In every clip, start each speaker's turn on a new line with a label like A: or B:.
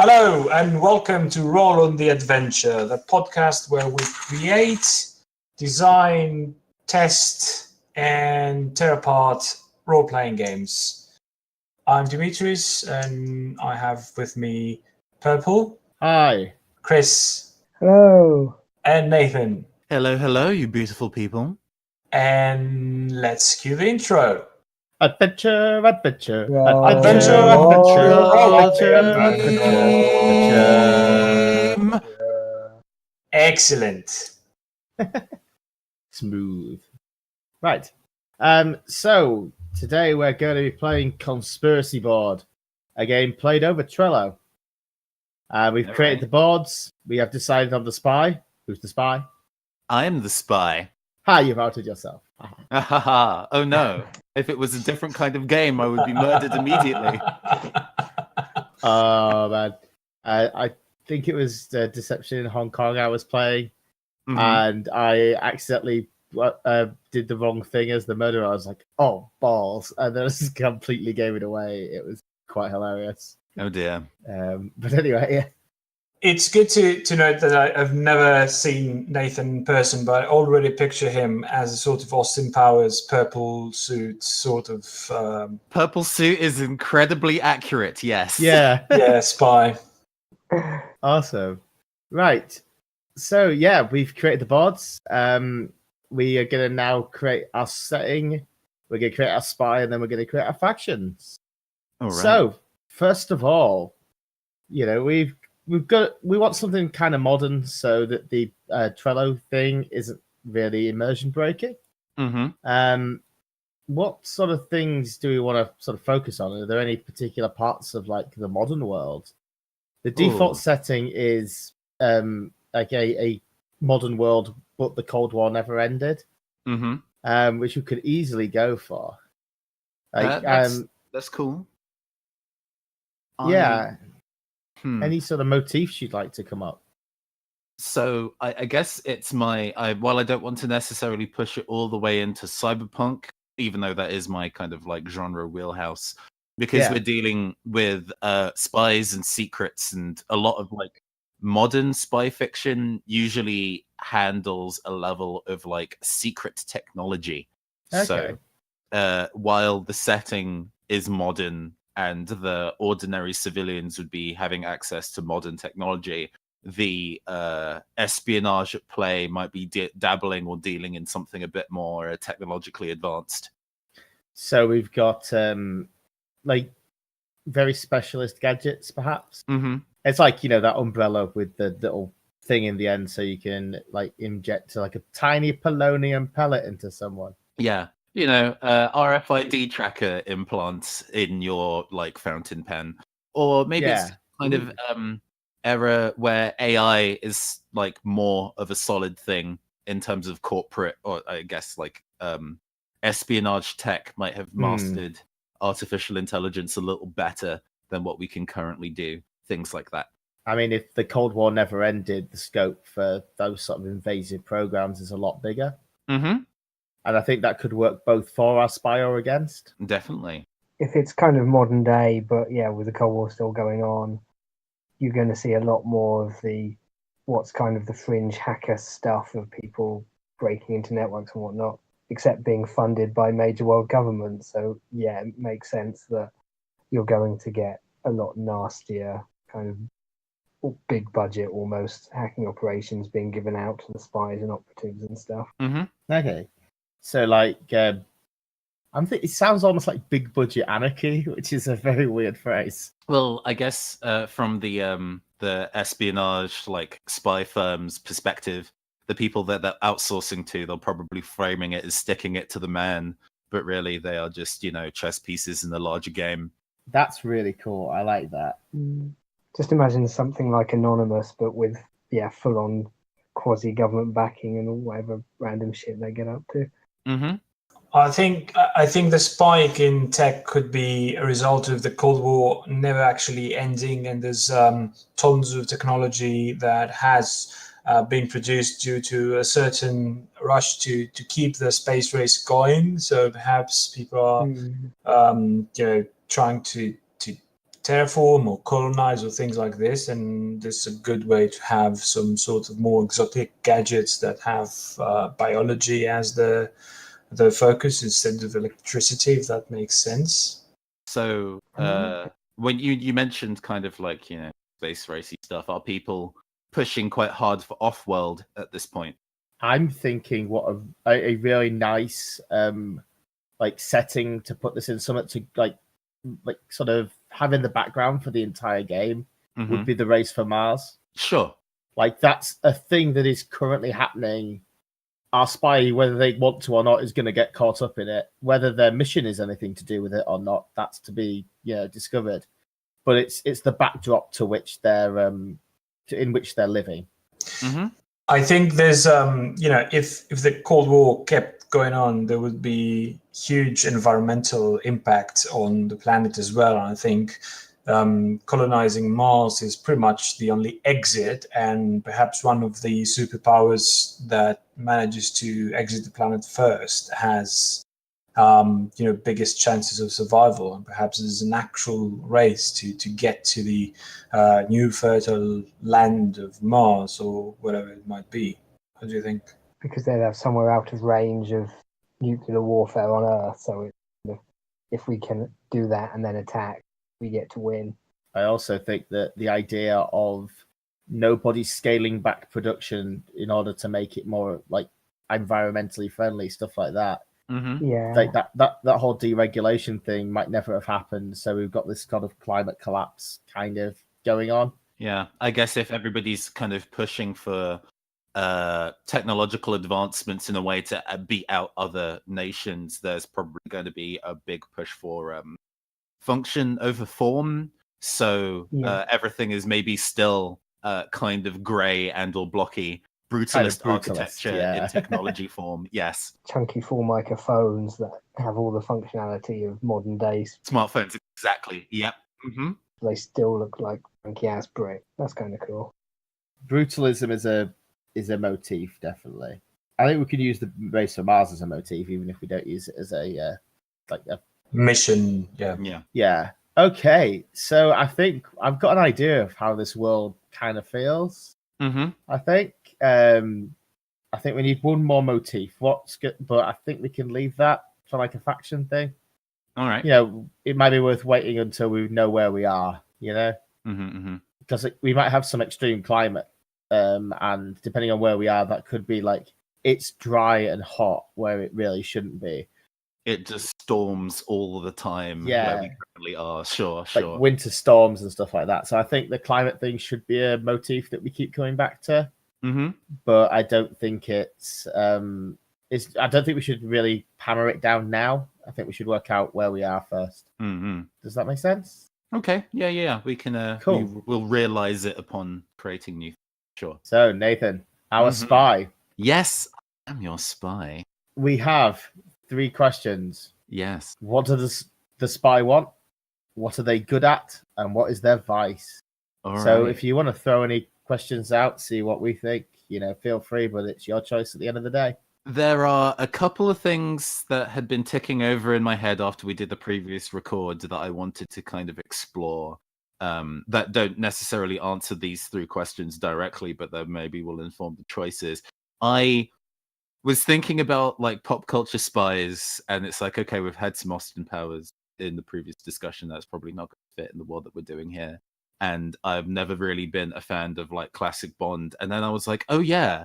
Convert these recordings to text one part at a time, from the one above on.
A: Hello and welcome to Roll on the Adventure, the podcast where we create, design, test, and tear apart role-playing games. I'm Dimitris, and I have with me Purple.
B: Hi.
A: Chris.
C: Hello.
A: And Nathan.
D: Hello, you beautiful people.
A: And let's cue the intro.
B: Adventure.
A: Adventure. Excellent.
B: Smooth. Right. So today we're going to be playing Conspiracy Board, a game played over Trello. We've created the boards. We have decided on the spy. Who's the spy?
D: I am the spy.
B: Hi, you've outed yourself.
D: Oh no. If it was a different kind of game, I would be murdered immediately.
B: Oh, man. I think it was Deception in Hong Kong I was playing, and I accidentally did the wrong thing as the murderer. I was like, oh, balls. And then I just completely gave it away. It was quite hilarious.
D: Oh dear.
B: But anyway, yeah.
A: It's good to note that I've never seen Nathan in person, but I already picture him as a sort of Austin Powers purple suit sort of...
D: Purple suit is incredibly accurate, yes.
B: Yeah.
A: yeah, spy.
B: Awesome. Right. So, yeah, we've created the boards. We are going to now create our setting. We're going to create our spy, and then we're going to create our factions.
D: All right.
B: So, first of all, you know, we want something kind of modern so that the Trello thing isn't really immersion breaking. What sort of things do we want to sort of focus on? Are there any particular parts of like the modern world? The default setting is like a modern world, but the Cold War never ended, which we could easily go for. Like,
D: that's cool.
B: Yeah. Any sort of motifs you'd like to come up?
D: So I guess it's while I don't want to necessarily push it all the way into cyberpunk, even though that is my kind of like genre wheelhouse, because we're dealing with spies and secrets, and a lot of like modern spy fiction usually handles a level of like secret technology.
B: Okay.
D: So while the setting is modern and the ordinary civilians would be having access to modern technology, the espionage at play might be dabbling or dealing in something a bit more technologically advanced.
B: So we've got like very specialist gadgets, perhaps. It's like, you know, that umbrella with the little thing in the end, so you can like inject like a tiny polonium pellet into someone.
D: Yeah. You know, RFID tracker implants in your like fountain pen, or maybe it's kind of era where AI is like more of a solid thing in terms of corporate, or I guess like espionage tech might have mastered artificial intelligence a little better than what we can currently do. Things like that.
B: I mean, if the Cold War never ended, the scope for those sort of invasive programs is a lot bigger. And I think that could work both for our spy or against.
D: Definitely.
C: If it's kind of modern day, but yeah, with the Cold War still going on, you're going to see a lot more of what's kind of the fringe hacker stuff of people breaking into networks and whatnot, except being funded by major world governments. So yeah, it makes sense that you're going to get a lot nastier kind of big budget almost hacking operations being given out to the spies and operatives and stuff.
B: Okay. So, like, it sounds almost like big budget anarchy, which is a very weird phrase.
D: Well, I guess from the espionage, like spy firms' perspective, the people that they're outsourcing to, they're probably framing it as sticking it to the man, but really they are just, you know, chess pieces in the larger game.
B: That's really cool. I like that.
C: Just imagine something like Anonymous, but with full-on quasi-government backing and whatever random shit they get up to.
A: I think the spike in tech could be a result of the Cold War never actually ending, and there's tons of technology that has been produced due to a certain rush to keep the space race going. So perhaps people are trying to terraform or colonize or things like this, and this is a good way to have some sort of more exotic gadgets that have biology as the focus instead of electricity, if that makes sense.
D: So when you mentioned kind of like, you know, space racy stuff, are people pushing quite hard for off-world at this point?
B: I'm thinking what a really nice like setting to put this in, something to like sort of have in the background for the entire game would be the race for Mars.
D: Sure.
B: Like that's a thing that is currently happening. Our spy, whether they want to or not, is going to get caught up in it. Whether their mission is anything to do with it or not, that's to be discovered. But it's the backdrop to which they're in which they're living.
D: Mm-hmm.
A: I think there's if the Cold War kept going on, there would be huge environmental impact on the planet as well. And I think colonizing Mars is pretty much the only exit, and perhaps one of the superpowers that manages to exit the planet first has biggest chances of survival, and perhaps there's an actual race to get to the new fertile land of Mars or whatever it might be. What do you think?
C: Because they'd have somewhere out of range of nuclear warfare on Earth, so if we can do that and then attack, we get to win.
B: I also think that the idea of nobody scaling back production in order to make it more like environmentally friendly, stuff like that.
D: Mm-hmm.
C: Yeah,
B: Like that whole deregulation thing might never have happened. So we've got this kind of climate collapse kind of going on.
D: Yeah, I guess if everybody's kind of pushing for technological advancements in a way to beat out other nations, there's probably going to be a big push for function over form. So everything is maybe still kind of grey and or blocky. Brutalist architecture in technology form, yes.
C: chunky Formica phones that have all the functionality of modern day.
D: Smartphones, exactly. Yep. Mm-hmm.
C: They still look like funky ass brick. That's kind of cool.
B: Brutalism is a motif, definitely. I think we can use the race for Mars as a motif, even if we don't use it as a
A: Mission.
B: Yeah. Okay, so I think I've got an idea of how this world kind of feels.
D: Mm-hmm.
B: I think we need one more motif. What's good? But I think we can leave that for like a faction thing.
D: All right.
B: It might be worth waiting until we know where we are. Because we might have some extreme climate, and depending on where we are, that could be like it's dry and hot where it really shouldn't be.
D: It just storms all the time where we currently are. Sure.
B: Like winter storms and stuff like that. So I think the climate thing should be a motif that we keep coming back to.
D: Mm-hmm.
B: But I don't think it's. I don't think we should really hammer it down now. I think we should work out where we are first.
D: Mm-hmm.
B: Does that make sense?
D: Okay. Yeah. We can.
B: Cool.
D: We'll realize it upon creating new. Sure.
B: So Nathan, our spy.
D: Yes, I'm your spy.
B: We have 3 questions.
D: Yes.
B: What does the spy want? What are they good at? And what is their vice?
D: All
B: So
D: right.
B: if you want to throw any questions out, see what we think, feel free, but it's your choice at the end of the day.
D: There are a couple of things that had been ticking over in my head after we did the previous record that I wanted to kind of explore, that don't necessarily answer these 3 questions directly, but that maybe will inform the choices. I was thinking about like pop culture spies, and it's like, okay, we've had some Austin Powers in the previous discussion. That's probably not going to fit in the world that we're doing here. And I've never really been a fan of like classic Bond. And then I was like, oh yeah,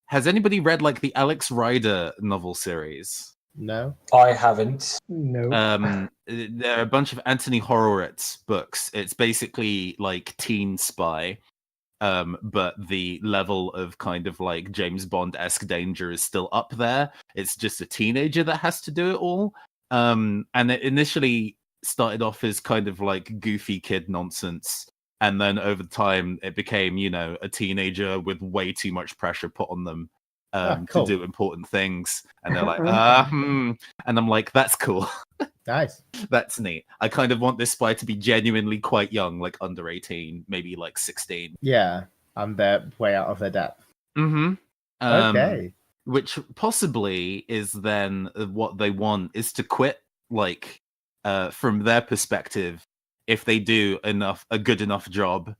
D: has anybody read like the Alex Rider novel series?
B: No,
A: I haven't.
C: No.
D: There are a bunch of Anthony Horowitz books. It's basically like teen spy. But the level of kind of like James Bond-esque danger is still up there. It's just a teenager that has to do it all. And it initially started off as kind of like goofy kid nonsense. And then over time, it became, a teenager with way too much pressure put on them
B: cool.
D: to do important things. And they're like, And I'm like, that's cool.
B: Nice.
D: That's neat. I kind of want this spy to be genuinely quite young, like under 18, maybe like 16.
B: Yeah, and they're way out of their depth.
D: Mm-hmm.
B: Okay.
D: Which possibly is then what they want is to quit, like, from their perspective, if they do a good enough job,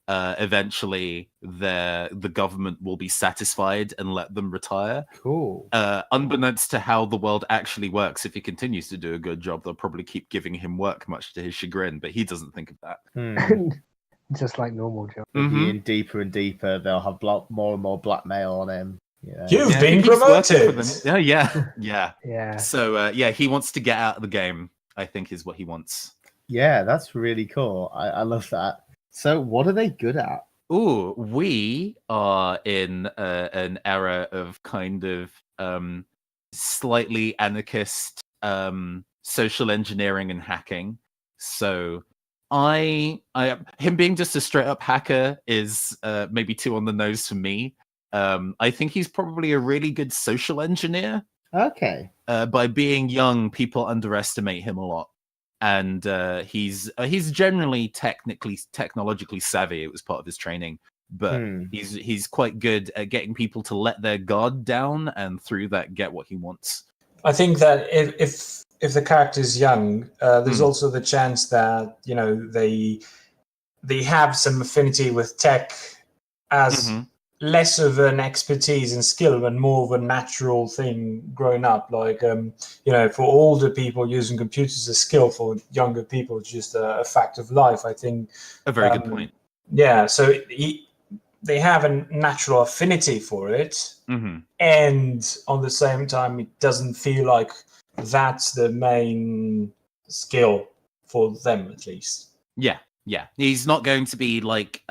D: eventually the government will be satisfied and let them retire.
B: Cool.
D: Unbeknownst to how the world actually works, if he continues to do a good job, they'll probably keep giving him work, much to his chagrin, but he doesn't think of that.
C: Just like normal job.
B: Being deeper and deeper, they'll have more and more blackmail on him.
A: You've been promoted.
D: Yeah. So he wants to get out of the game, I think, is what he wants.
B: Yeah, that's really cool. I love that. So what are they good at?
D: Ooh, we are in an era of kind of slightly anarchist social engineering and hacking. So him being just a straight up hacker is maybe too on the nose for me. I think he's probably a really good social engineer.
B: Okay.
D: By being young, people underestimate him a lot. And he's generally technologically savvy. It was part of his training, but he's quite good at getting people to let their guard down and through that get what he wants.
A: I think that if the character's young, there's also the chance that they have some affinity with tech as less of an expertise and skill and more of a natural thing growing up. Like, for older people, using computers is a skill. For younger people, it's just a fact of life, I think.
D: A very good point.
A: Yeah, so they have a natural affinity for it. And on the same time, it doesn't feel like that's the main skill for them, at least.
D: Yeah. He's not going to be like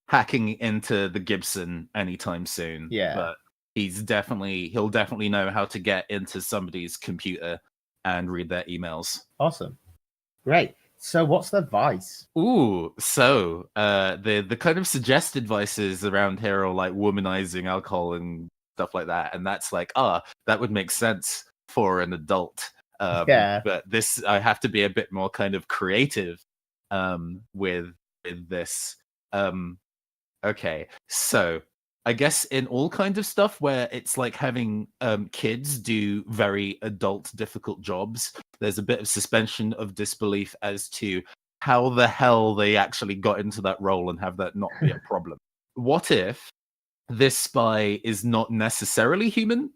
D: hacking into the Gibson anytime soon.
B: Yeah.
D: But he'll definitely know how to get into somebody's computer and read their emails.
B: Awesome. Great. So what's the vice?
D: Ooh, so the kind of suggested vices around here are like womanizing alcohol and stuff like that. And that's like, that would make sense for an adult. But this, I have to be a bit more kind of creative with this. Okay, so I guess in all kinds of stuff where it's like having kids do very adult, difficult jobs, there's a bit of suspension of disbelief as to how the hell they actually got into that role and have that not be a problem. What if this spy is not necessarily human?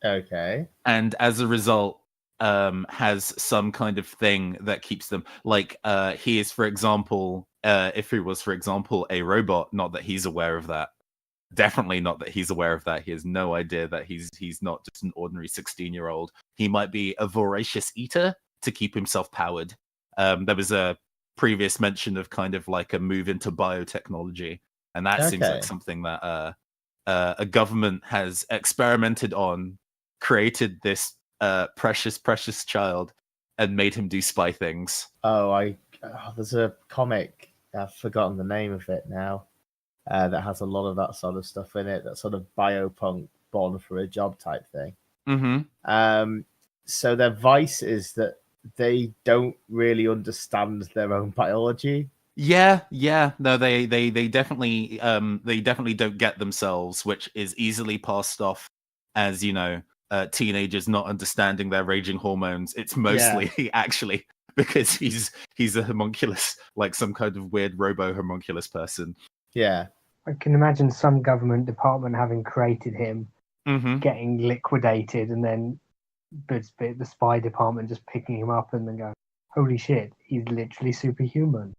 B: Okay.
D: And as a result, has some kind of thing that keeps them, like he is, for example, if he was, for example, a robot, not that he's aware of that. Definitely not that he's aware of that. He has no idea that he's not just an ordinary 16-year-old. He might be a voracious eater to keep himself powered. There was a previous mention of kind of like a move into biotechnology, and that seems like something that a government has experimented on, created this precious child, and made him do spy things.
B: There's a comic, I've forgotten the name of it now, that has a lot of that sort of stuff in it, that sort of biopunk born for a job type thing. So their vice is that they don't really understand their own biology.
D: Yeah. No, they definitely don't get themselves, which is easily passed off as, teenagers not understanding their raging hormones. It's mostly actually because he's a homunculus, like some kind of weird robo homunculus person.
B: Yeah.
C: I can imagine some government department having created him, getting liquidated, and then the spy department just picking him up and then going, holy shit, he's literally superhuman.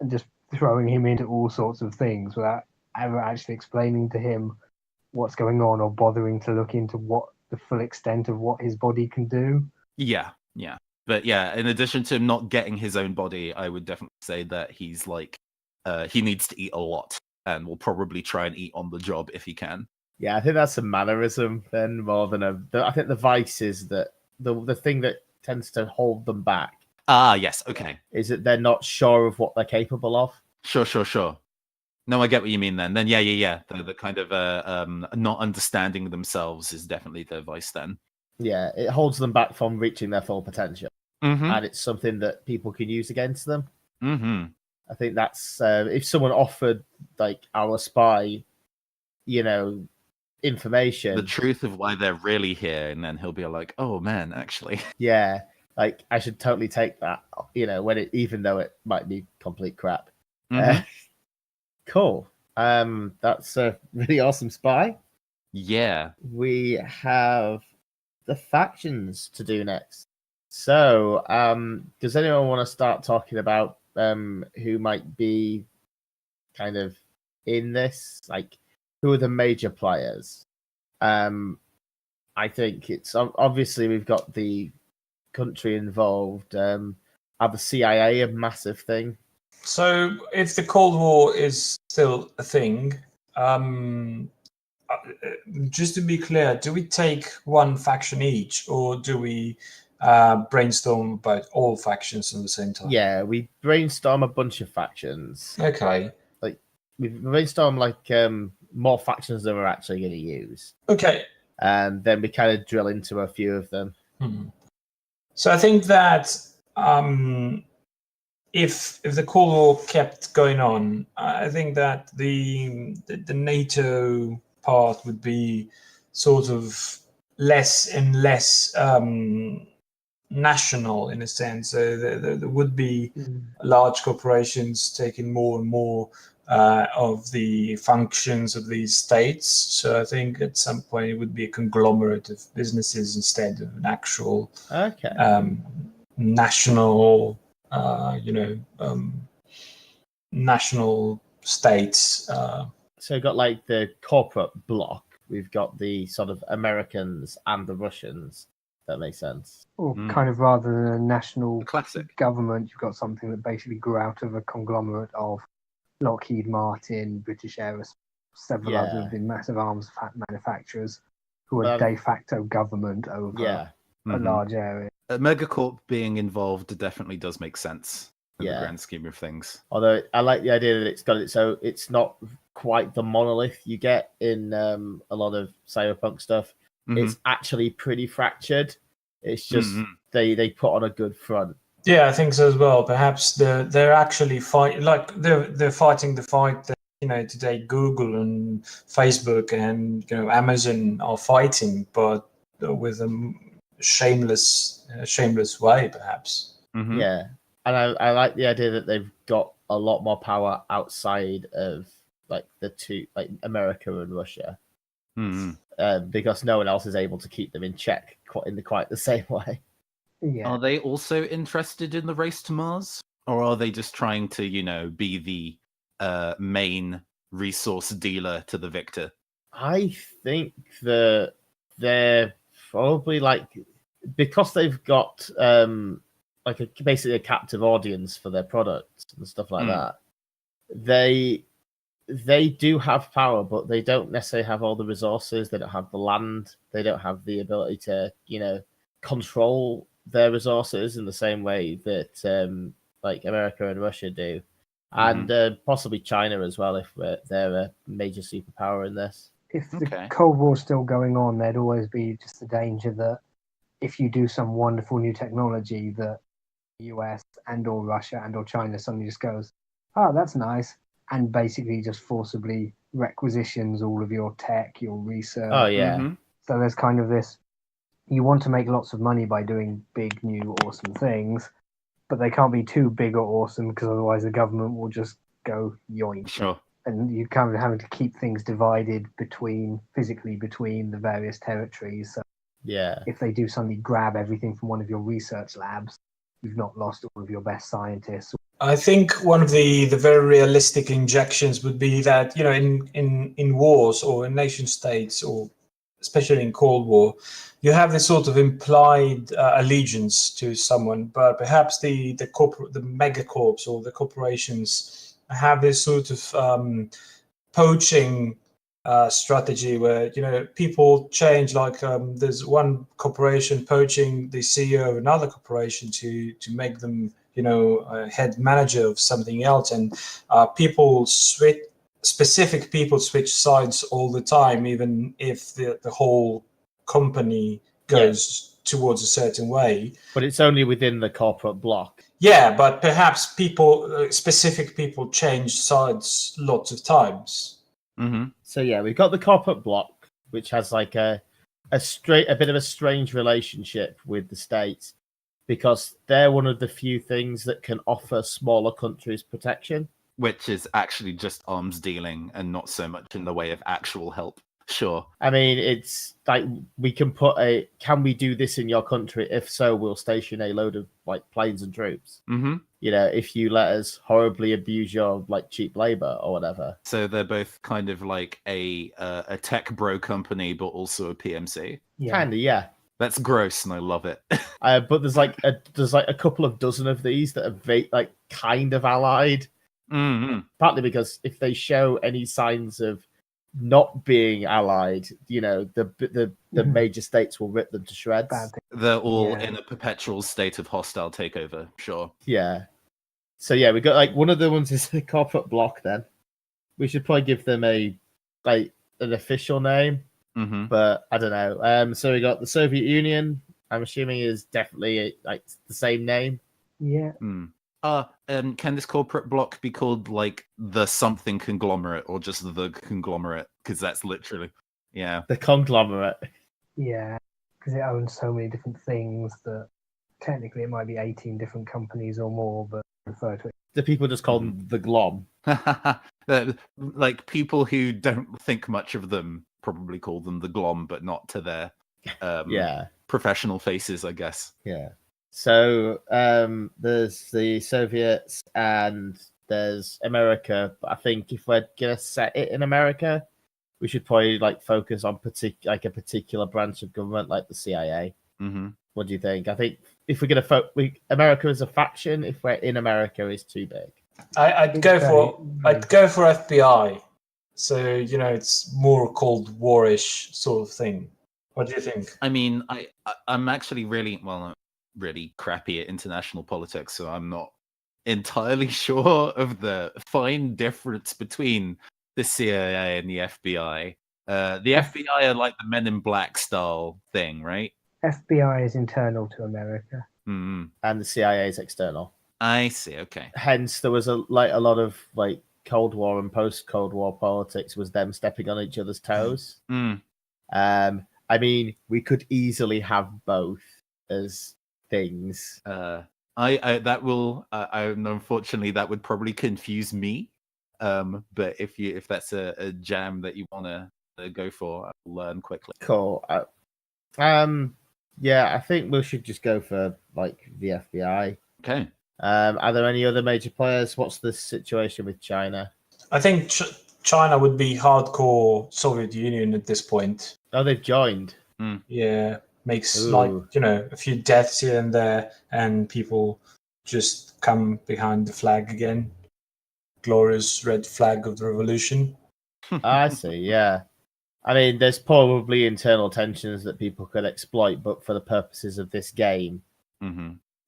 C: And just throwing him into all sorts of things without ever actually explaining to him what's going on or bothering to look into what the full extent of what his body can do.
D: Yeah. But yeah, in addition to him not getting his own body, I would definitely say that he's like, he needs to eat a lot and will probably try and eat on the job if he can.
B: Yeah, I think that's a mannerism then, more than I think the vice is that the thing that tends to hold them back.
D: Yes, okay.
B: Is that they're not sure of what they're capable of.
D: Sure. No, I get what you mean then. Then yeah. The kind of not understanding themselves is definitely their vice then.
B: Yeah, it holds them back from reaching their full potential. And it's something that people can use against them. I think that's if someone offered like our spy, information,
D: the truth of why they're really here, and then he'll be like, oh man, actually.
B: Yeah, Like, I should totally take that, even though it might be complete crap.
D: Mhm.
B: Cool. That's a really awesome spy.
D: Yeah.
B: We have the factions to do next. So, does anyone want to start talking about who might be kind of in this? Like, who are the major players? I think it's obviously we've got the country involved. Are the CIA a massive thing?
A: So, if the Cold War is still a thing, just to be clear, do we take one faction each, or do we brainstorm about all factions at the same time?
B: Yeah, we brainstorm a bunch of factions.
A: Okay.
B: Like, we brainstorm more factions than we're actually going to use.
A: Okay.
B: And then we kind of drill into a few of them.
A: So I think that if the Cold War kept going on, I think that the NATO part would be sort of less and less national in a sense. So there would be large corporations taking more and more of the functions of these states. So I think at some point it would be a conglomerate of businesses instead of an actual national, national states.
B: So we've got like the corporate bloc. We've got the sort of Americans and the Russians. That makes sense.
C: Or kind of rather than a national
D: Classic.
C: government, you've got something that basically grew out of a conglomerate of Lockheed Martin, British Aerospace, several other of the massive arms manufacturers who are de facto government over a large area.
D: A megacorp being involved definitely does make sense in the grand scheme of things.
B: Although I like the idea that it's got it so it's not quite the monolith you get in a lot of cyberpunk stuff. It's actually pretty fractured. It's just they put on a good front.
A: Yeah, I think so as well. Perhaps they're actually they're fighting the fight that today Google and Facebook and Amazon are fighting, but with a shameless way, perhaps.
B: Yeah, and I like the idea that they've got a lot more power outside of like the two, like America and Russia. Because no one else is able to keep them in check quite the same way.
C: Yeah.
D: Are they also interested in the race to Mars? Or are they just trying to, be the main resource dealer to the victor?
B: I think that they're probably because they've got basically a captive audience for their products and stuff like that. They do have power, but they don't necessarily have all the resources. They don't have the land. They don't have the ability to, control their resources in the same way that America and Russia do, and possibly China as well if they're a major superpower in this.
C: If the Cold War's still going on, there'd always be just the danger that if you do some wonderful new technology, that the US and or Russia and or China suddenly just goes, oh, that's nice, and basically just forcibly requisitions all of your tech, your research.
B: Oh, yeah.
C: So there's kind of this, you want to make lots of money by doing big, new, awesome things, but they can't be too big or awesome because otherwise the government will just go yoink.
D: Sure.
C: And you kind of having to keep things divided physically between the various territories. So if they do suddenly grab everything from one of your research labs, you've not lost all of your best scientists.
A: I think one of the very realistic injections would be that in wars or in nation states, or especially in Cold War, you have this sort of implied allegiance to someone, but perhaps the megacorps or the corporations have this sort of poaching strategy where people change. There's one corporation poaching the CEO of another corporation to make them a head manager of something else, and specific people switch sides all the time, even if the whole company goes towards a certain way.
B: But it's only within the corporate bloc.
A: Yeah, but perhaps specific people change sides lots of times.
B: So we've got the corporate bloc, which has a bit of a strange relationship with the states, because they're one of the few things that can offer smaller countries protection.
D: Which is actually just arms dealing and not so much in the way of actual help. Sure.
B: I mean, it's like we can can we do this in your country? If so, we'll station a load of like planes and troops.
D: Mm-hmm.
B: You know, if you let us horribly abuse your like cheap labor or whatever.
D: So they're both kind of like a tech bro company, but also a PMC.
B: Kinda, yeah.
D: That's gross, and I love it.
B: But there's like a couple of dozen of these that are like kind of allied.
D: Mm-hmm.
B: Partly because if they show any signs of not being allied, you know, the major states will rip them to shreds.
D: They're all in a perpetual state of hostile takeover. Sure.
B: Yeah. So yeah, we got like one of the ones is the corporate bloc. Then we should probably give them an official name, but I don't know. So we got the Soviet Union. I'm assuming is definitely like the same name.
C: Yeah.
D: Can this corporate block be called like the something conglomerate or just the conglomerate? Because that's literally,
B: the conglomerate.
C: Yeah, because it owns so many different things that technically it might be 18 different companies or more, but refer to it.
B: The people just call them the glom.
D: Like people who don't think much of them probably call them the glom, but not to their professional faces, I guess.
B: Yeah. So there's the Soviets and there's America. But I think if we're gonna set it in America, we should probably like focus on a particular branch of government, like the CIA.
D: Mm-hmm.
B: What do you think? I think if we're gonna America as a faction, if we're in America, is too big.
A: I'd go for FBI. So it's more Cold War-ish sort of thing. What do you think?
D: I mean, I'm actually really crappy at international politics, so I'm not entirely sure of the fine difference between the CIA and the FBI. The FBI are like the Men in Black style thing, right?
C: FBI is internal to America,
B: and the CIA is external.
D: I see. Okay.
B: Hence, there was a lot of like Cold War and post-Cold War politics was them stepping on each other's toes. I mean, we could easily have both as things.
D: Unfortunately that would probably confuse me. But if that's a jam that you want to go for, I'll learn quickly.
B: Cool. Yeah, I think we should just go for like the FBI.
D: Okay.
B: Are there any other major players? What's the situation with China?
A: I think China would be hardcore Soviet Union at this point.
B: Oh, they've joined.
A: Yeah, makes a few deaths here and there, and people just come behind the flag again. Glorious red flag of the revolution.
B: I see. Yeah, I mean, there's probably internal tensions that people could exploit, but for the purposes of this game,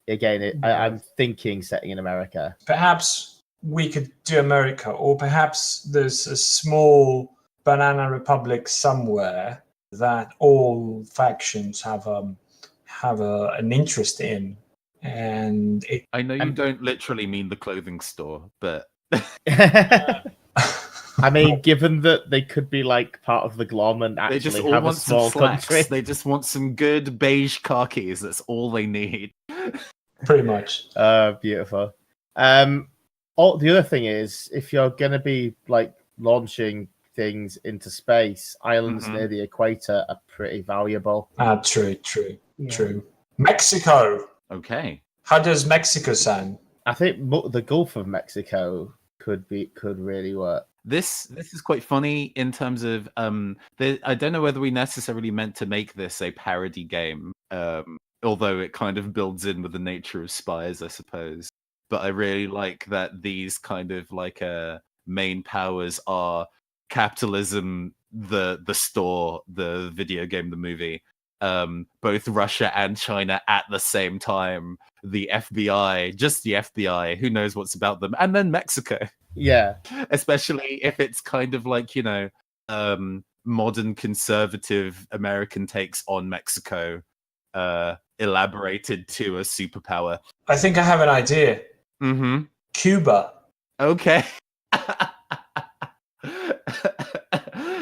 B: again, I'm thinking setting in America.
A: Perhaps we could do America, or perhaps there's a small banana republic somewhere that all factions have an interest in, and
D: I know you don't literally mean the clothing store, but
B: I mean, given that they could be like part of the glom and actually
D: they just all
B: have
D: want
B: a small
D: some slacks.
B: country,
D: They just want some good beige khakis. That's all they need.
A: Pretty much.
B: Beautiful. The other thing is, if you're going to be like launching things into space, islands near the equator are pretty valuable.
A: True. Mexico.
D: Okay.
A: How does Mexico sound?
B: I think the Gulf of Mexico could really work.
D: This is quite funny in terms of I don't know whether we necessarily meant to make this a parody game, although it kind of builds in with the nature of spies, I suppose. But I really like that these kind of like main powers are capitalism, the store, the video game, the movie, both Russia and China at the same time. The FBI, just the FBI, who knows what's about them, and then Mexico.
B: Yeah,
D: especially if it's kind of like modern conservative American takes on Mexico, elaborated to a superpower.
A: I think I have an idea. Cuba.
D: Okay.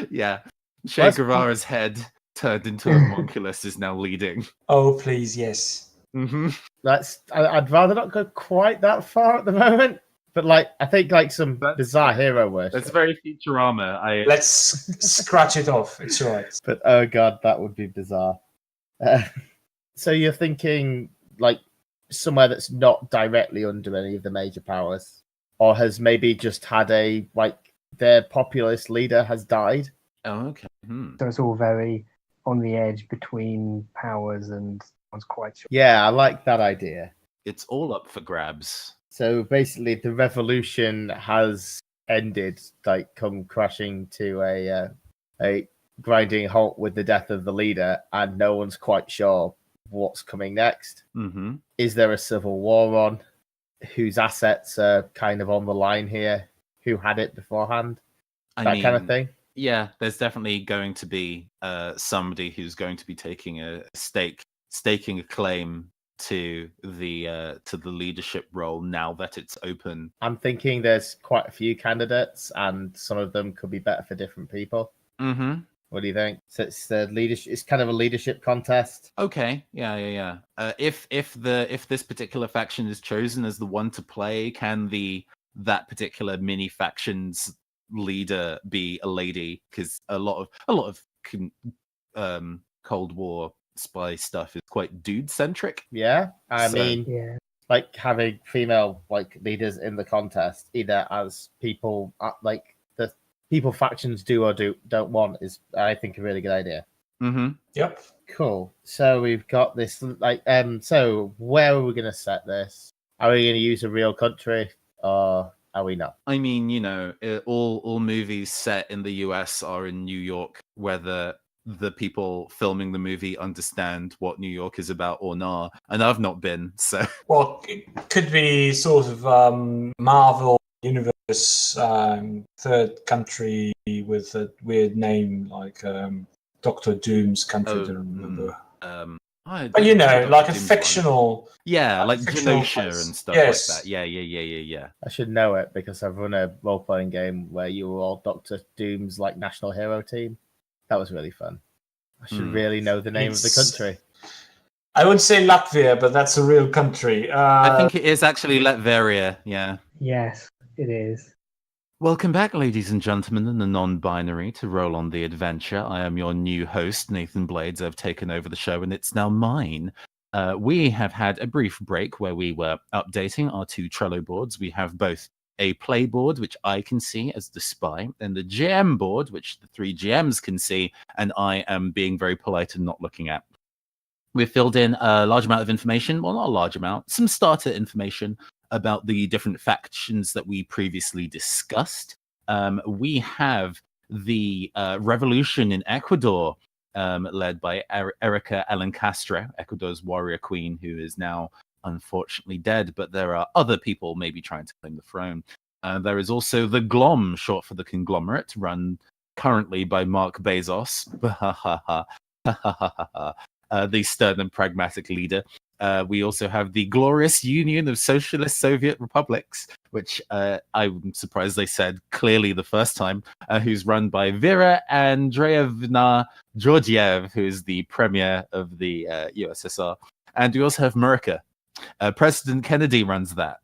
D: Yeah. Che Guevara's head turned into a homunculus is now leading.
A: Oh, please, yes.
B: I'd rather not go quite that far at the moment. But I think some bizarre hero worship.
D: That's very Futurama.
A: Let's scratch it off. It's all right.
B: But oh god, that would be bizarre. So you're thinking somewhere that's not directly under any of the major powers, or has maybe just had their populist leader has died.
D: Oh, okay.
C: So it's all very on the edge between powers, and one's quite sure.
B: Yeah, I like that idea.
D: It's all up for grabs.
B: So basically, the revolution has ended, come crashing to a grinding halt with the death of the leader, and no one's quite sure what's coming next.
D: Mm-hmm.
B: Is there a civil war on? Whose assets are kind of on the line here? Who had it beforehand? That kind of thing.
D: Yeah, there's definitely going to be somebody who's going to be taking staking a claim to the leadership role now that it's open.
B: I'm thinking there's quite a few candidates, and some of them could be better for different people.
D: Mm-hmm.
B: What do you think? So it's the leadership. It's kind of a leadership contest.
D: Okay. Yeah. If this particular faction is chosen as the one to play, can that particular mini faction's leader be a lady? Because a lot of Cold War spy stuff is quite dude centric.
B: Yeah, I mean, having female leaders in the contest, either as people the people factions do or don't want, is I think a really good idea.
D: Mm-hmm.
A: Yep.
B: Cool. So we've got this so where are we going to set this? Are we going to use a real country, or are we not?
D: I mean, all movies set in the US are in New York, whether the people filming the movie understand what New York is about or not. And I've not been, so.
A: Well, it could be sort of Marvel Universe, third country with a weird name like Doctor Doom's country. I don't remember. But a fictional.
D: Yeah, like Genosha and stuff like that. Yeah.
B: I should know it because I've run a role-playing game where you were all Doctor Doom's national hero team. That was really fun. I should really know the name of the country.
A: I would say Latvia, but that's a real country.
D: I think it is actually Latveria, yeah.
C: Yes, it is.
D: Welcome back, ladies and gentlemen, in the non-binary to Roll on the Adventure. I am your new host, Nathan Blades. I've taken over the show, and it's now mine. We have had a brief break where we were updating our 2 Trello boards. We have both a play board, which I can see as the spy, and the GM board, which the 3 GMs can see, and I am being very polite and not looking at. We've filled in a large amount of information, well, not a large amount, some starter information about the different factions that we previously discussed. We have the revolution in Ecuador, led by Erika Alencastre, Ecuador's warrior queen, who is now unfortunately dead, but there are other people maybe trying to claim the throne. There is also the GLOM, short for the Conglomerate, run currently by Mark Bezos, the stern and pragmatic leader. We also have the Glorious Union of Socialist Soviet Republics, which I'm surprised they said clearly the first time, who's run by Vera Andreevna Georgiev, who is the premier of the USSR. And we also have America. President Kennedy runs that.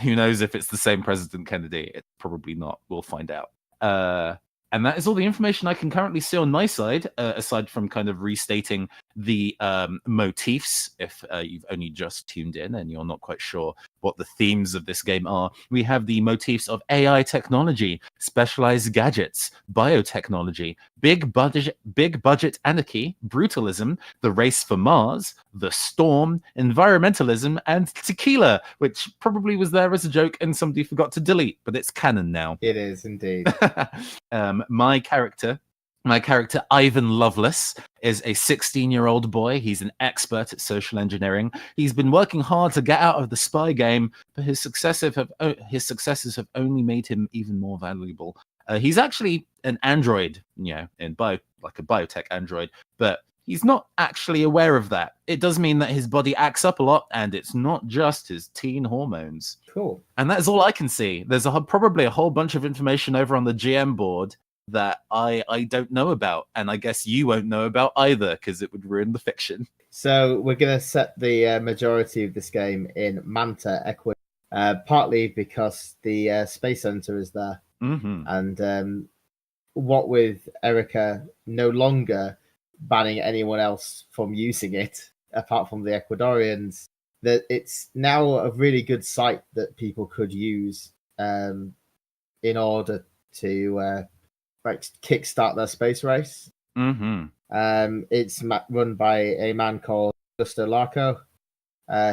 D: Who knows if it's the same President Kennedy? It's probably not. We'll find out. And that is all the information I can currently see on my side, aside from kind of restating the motifs. If you've only just tuned in and you're not quite sure what the themes of this game are, we have the motifs of AI technology, specialized gadgets, biotechnology, big budget anarchy, brutalism, the race for Mars, the storm, environmentalism, and tequila, which probably was there as a joke and somebody forgot to delete, but it's canon now.
B: It is indeed.
D: My character, Ivan Lovelace, is a 16-year-old boy. He's an expert at social engineering. He's been working hard to get out of the spy game, but his successes have only made him even more valuable. He's actually an android, like a biotech android, but he's not actually aware of that. It does mean that his body acts up a lot, and it's not just his teen hormones.
B: Cool.
D: And that is all I can see. There's probably a whole bunch of information over on the GM board that I don't know about, and I guess you won't know about either, because it would ruin the fiction.
B: So we're going to set the majority of this game in Manta, Ecuador, partly because the Space Center is there. And what with Erica no longer banning anyone else from using it, apart from the Ecuadorians, that it's now a really good site that people could use in order to kickstart their space race. It's run by a man called Augusto Larco,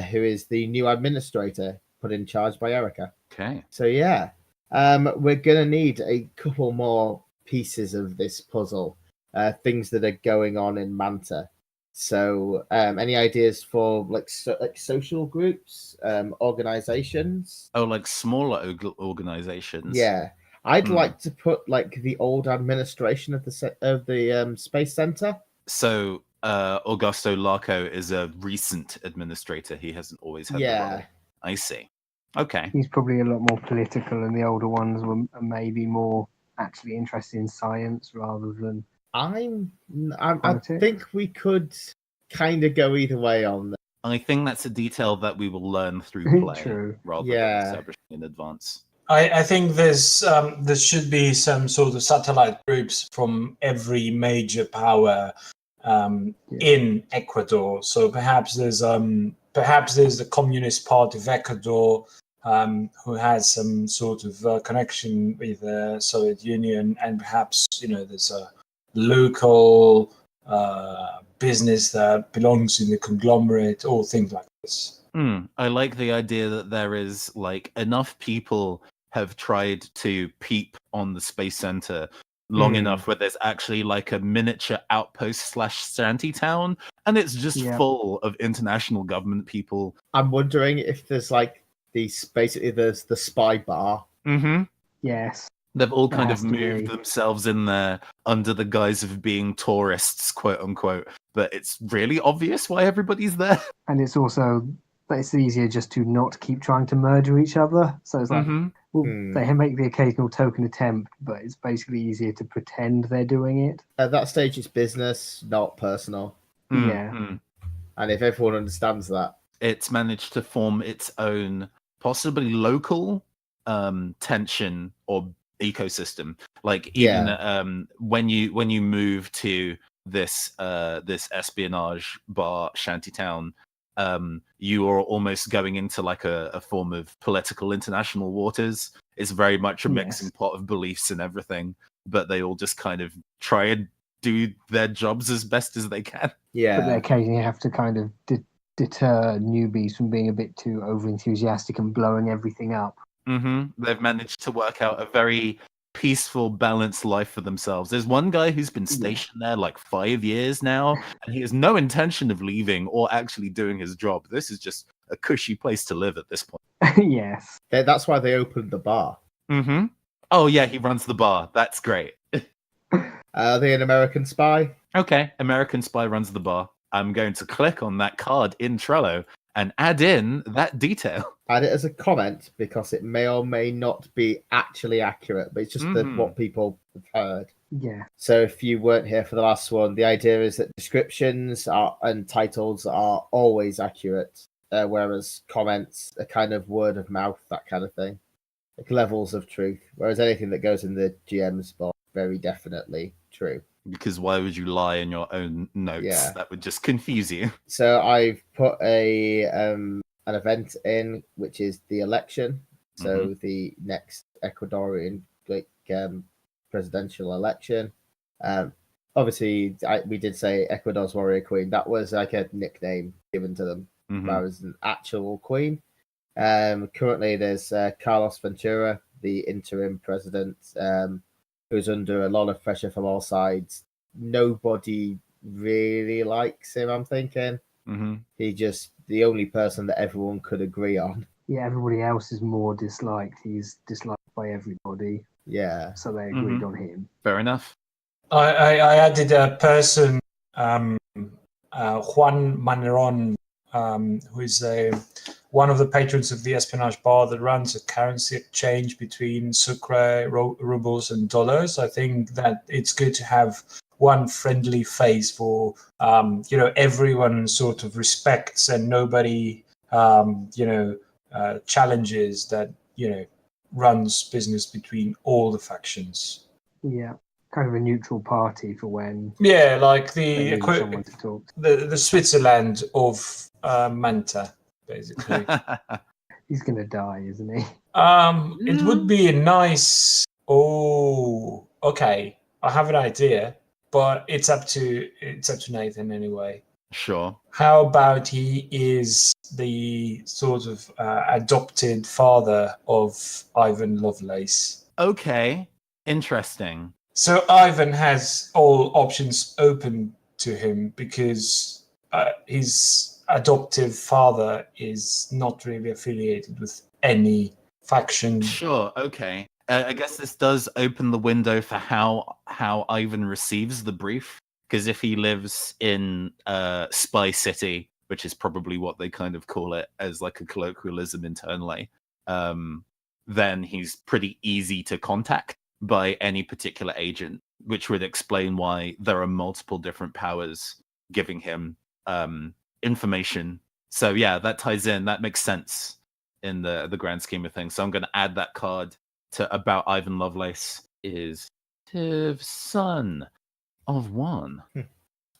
B: who is the new administrator put in charge by Erica.
D: Okay.
B: So yeah, we're gonna need a couple more pieces of this puzzle, things that are going on in Manta. So, any ideas for like social groups, organizations?
D: Oh, like smaller organizations.
B: Yeah, I'd like to put like the old administration of the Space Center.
D: So, Augusto Larco is a recent administrator. He hasn't always had the role. I see. Okay.
C: He's probably a lot more political, and the older ones were maybe more actually interested in science rather than.
B: I think we could kind of go either way on that.
D: I think that's a detail that we will learn through play
C: True.
D: rather than establishing in advance.
A: I think there should be some sort of satellite groups from every major power in Ecuador. So perhaps there's the Communist Party of Ecuador, who has some sort of connection with the Soviet Union, and perhaps there's a local business that belongs in the conglomerate, or things like this.
D: I like the idea that there is like enough people have tried to peep on the Space Center long enough where there's actually like a miniature outpost / shanty town, and it's just full of international government people.
B: I'm wondering if there's like there's the spy bar.
C: Yes.
D: They've all kind of moved themselves in there under the guise of being tourists, quote unquote, but it's really obvious why everybody's there.
C: And it's also, it's easier just to not keep trying to murder each other. So it's like, they make the occasional token attempt, but it's basically easier to pretend they're doing it.
B: At that stage, it's business, not personal.
C: Yeah.
B: And if everyone understands that,
D: it's managed to form its own, possibly local tension or ecosystem. Like even when you move to this espionage bar shantytown, you are almost going into like a form of political international waters. It's very much a mixing pot of beliefs and everything, but they all just kind of try and do their jobs as best as they can.
B: Yeah,
C: but they occasionally have to kind of deter newbies from being a bit too over enthusiastic and blowing everything up.
D: They've managed to work out a very peaceful, balanced life for themselves. There's one guy who's been stationed there like 5 years now, and he has no intention of leaving or actually doing his job. This is just a cushy place to live at this point.
C: Yes.
B: That's why they opened the bar.
D: Oh yeah, he runs the bar. That's great.
B: Are they an American spy?
D: Okay, American spy runs the bar. I'm going to click on that card in Trello and add in that detail.
B: Add it as a comment because it may or may not be actually accurate, but it's just what people have heard.
C: Yeah.
B: So if you weren't here for the last one, the idea is that descriptions and titles are always accurate, whereas comments are kind of word of mouth, that kind of thing, like levels of truth. Whereas anything that goes in the GM's box, very definitely true.
D: Because why would you lie in your own notes?
B: Yeah.
D: That would just confuse you.
B: So I've put an event in, which is the election. So the next Ecuadorian presidential election. Obviously, we did say Ecuador's warrior queen. That was like a nickname given to them. That was an actual queen. Currently, there's Carlos Ventura, the interim president, who's under a lot of pressure from all sides. Nobody really likes him, I'm thinking. He's just the only person that everyone could agree on.
C: Yeah, everybody else is more disliked. He's disliked by everybody.
B: Yeah.
C: So they agreed on him.
D: Fair enough.
A: I added a person, Juan Maneron, who is one of the patrons of the espionage bar that runs a currency exchange between Sucre, rubles, and dollars. I think that it's good to have one friendly face for everyone sort of respects and nobody challenges that runs business between all the factions.
C: Yeah, kind of a neutral party for when
A: Yeah, like
C: they need someone to talk to.
A: the Switzerland of Manta, basically.
C: He's gonna die, isn't he?
A: It would be a nice. Oh, okay. I have an idea, but it's up to Nathan anyway.
D: Sure.
A: How about he is the sort of adopted father of Ivan Lovelace?
D: Okay, interesting.
A: So Ivan has all options open to him because his adoptive father is not really affiliated with any faction.
D: Sure, okay. I guess this does open the window for how Ivan receives the brief. Because if he lives in Spy City, which is probably what they kind of call it as like a colloquialism internally, then he's pretty easy to contact by any particular agent, which would explain why there are multiple different powers giving him information. So yeah, that ties in. That makes sense in the grand scheme of things. So I'm going to add that card to about Ivan Lovelace is son of one.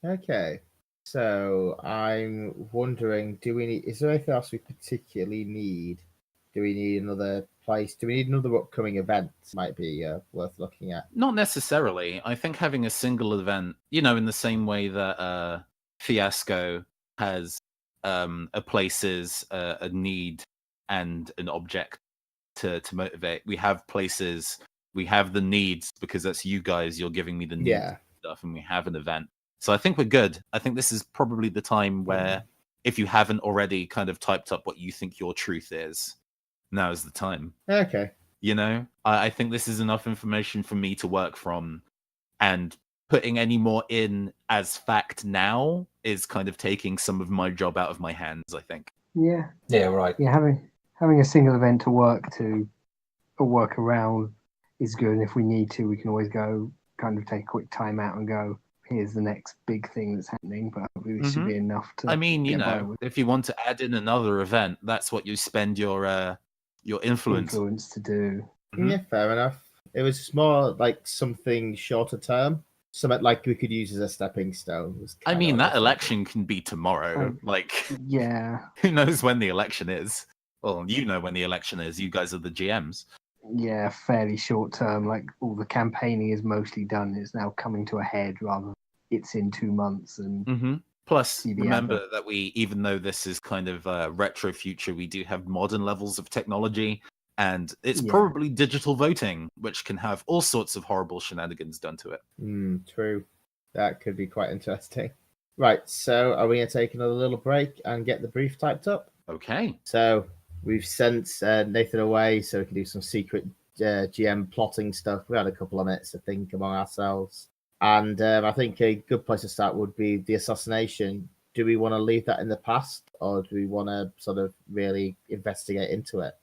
B: Okay. So I'm wondering, is there anything else we particularly need? Do we need another place? Do we need another upcoming event? Might be worth looking at.
D: Not necessarily. I think having a single event, in the same way that Fiasco has a places, a need, and an object to motivate. We have places, we have the needs because that's you guys. You're giving me the needs stuff, and we have an event. So I think we're good. I think this is probably the time where, if you haven't already kind of typed up what you think your truth is, now is the time.
B: Okay.
D: I think this is enough information for me to work from, and putting any more in as fact now is kind of taking some of my job out of my hands, I think.
C: Yeah.
A: Yeah, right.
C: Yeah, having a single event to work around is good. And if we need to, we can always go kind of take a quick time out and go, here's the next big thing that's happening, but hopefully this should be enough to.
D: I mean, if you want to add in another event, that's what you spend your influence
C: to do.
B: Yeah, fair enough. It was just more like something shorter term, something like we could use as a stepping stone.
D: I mean, that election can be tomorrow.
C: Yeah.
D: Who knows when the election is? Well, you know when the election is. You guys are the GMs.
C: Yeah, fairly short term. Like all the campaigning is mostly done. It's now coming to a head rather than it's in 2 months. And
D: Plus, remember that even though this is kind of retro future, we do have modern levels of technology, and it's probably digital voting, which can have all sorts of horrible shenanigans done to it.
B: True. That could be quite interesting. Right, so are we going to take another little break and get the brief typed up?
D: Okay.
B: So we've sent Nathan away so we can do some secret GM plotting stuff. We had a couple of minutes to think among ourselves. And I think a good place to start would be the assassination. Do we want to leave that in the past, or do we want to sort of really investigate into it?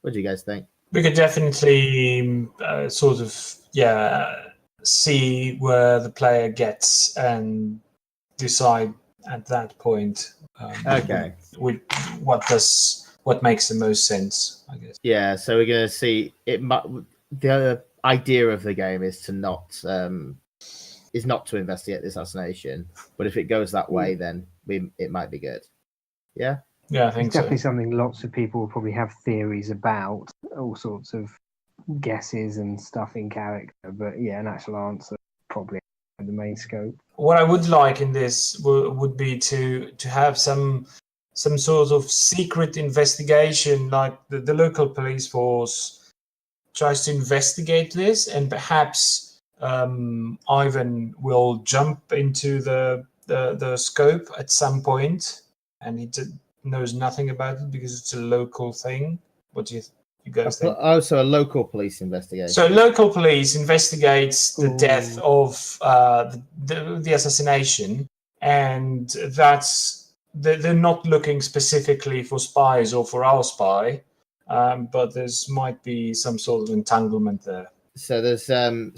B: What do you guys think?
A: We could definitely see where the player gets and decide at that point.
B: Okay.
A: With what makes the most sense, I guess.
B: Yeah, so we're going to see it. The idea of the game is to not to investigate the assassination, but if it goes that way, then it might be good. Yeah.
A: Yeah, I think
C: it's definitely something lots of people will probably have theories about, all sorts of guesses and stuff in character. But yeah, an actual answer probably the main scope.
A: What I would like in this would be to have some sort of secret investigation, like the local police force tries to investigate this, and perhaps Ivan will jump into the scope at some point, and he knows nothing about it because it's a local thing. What do you guys think?
B: Oh, so a local police investigation.
A: So local police investigates the death of the assassination, and they're not looking specifically for spies or for our spy, but there's might be some sort of entanglement there.
B: So there's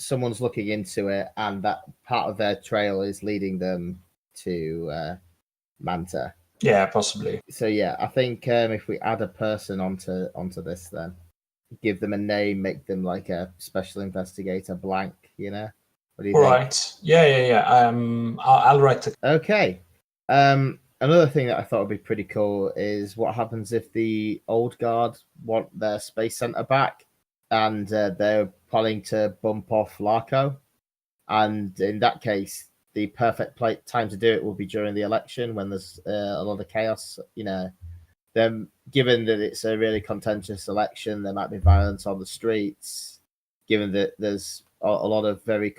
B: someone's looking into it, and that part of their trail is leading them to Manta.
A: Yeah, possibly.
B: So yeah, I think if we add a person onto this, then give them a name, make them like a special investigator blank. What do you
A: All
B: think?
A: right. Yeah. I'll write the.
B: Okay. Another thing that I thought would be pretty cool is what happens if the old guard want their space center back, and they're planning to bump off Larko, and in that case, the perfect time to do it will be during the election when there's a lot of chaos. Then given that it's a really contentious election, there might be violence on the streets. Given that there's a lot of very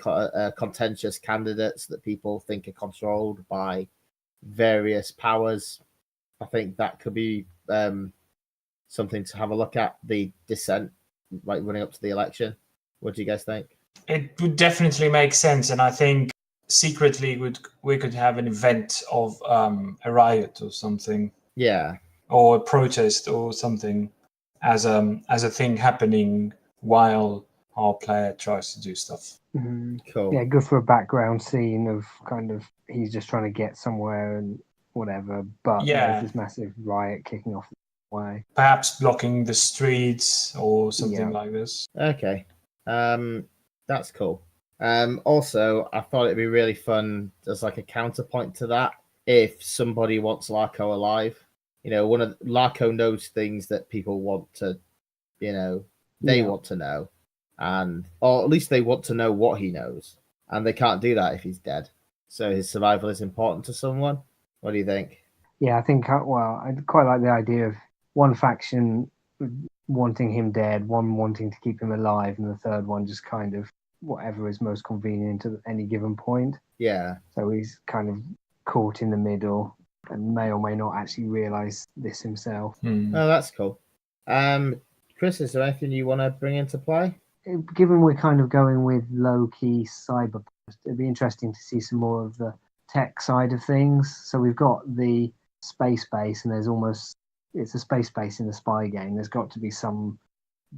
B: contentious candidates that people think are controlled by various powers, I think that could be something to have a look at. The dissent, like running up to the election. What do you guys think?
A: It would definitely make sense, and I think secretly we could have an event of a riot or something.
B: Yeah.
A: Or a protest or something as a thing happening while our player tries to do stuff.
B: Cool.
C: Yeah, good for a background scene of kind of he's just trying to get somewhere and whatever, but there's this massive riot kicking off the way.
A: Perhaps blocking the streets or something like this.
B: Okay. That's cool. Also, I thought it'd be really fun as like a counterpoint to that if somebody wants Larko alive. One of Larko knows things that people want to, want to know, or at least they want to know what he knows, and they can't do that if he's dead. So his survival is important to someone. What do you think?
C: Yeah, I think. Well, I quite like the idea of one faction wanting him dead, one wanting to keep him alive, and the third one just kind of whatever is most convenient at any given point.
B: Yeah.
C: So he's kind of caught in the middle and may or may not actually realise this himself.
B: Oh, that's cool. Chris, is there anything you want to bring into play?
C: Given we're kind of going with low-key cyber, it'd be interesting to see some more of the tech side of things. So we've got the space base, and it's a space base in the spy game. There's got to be some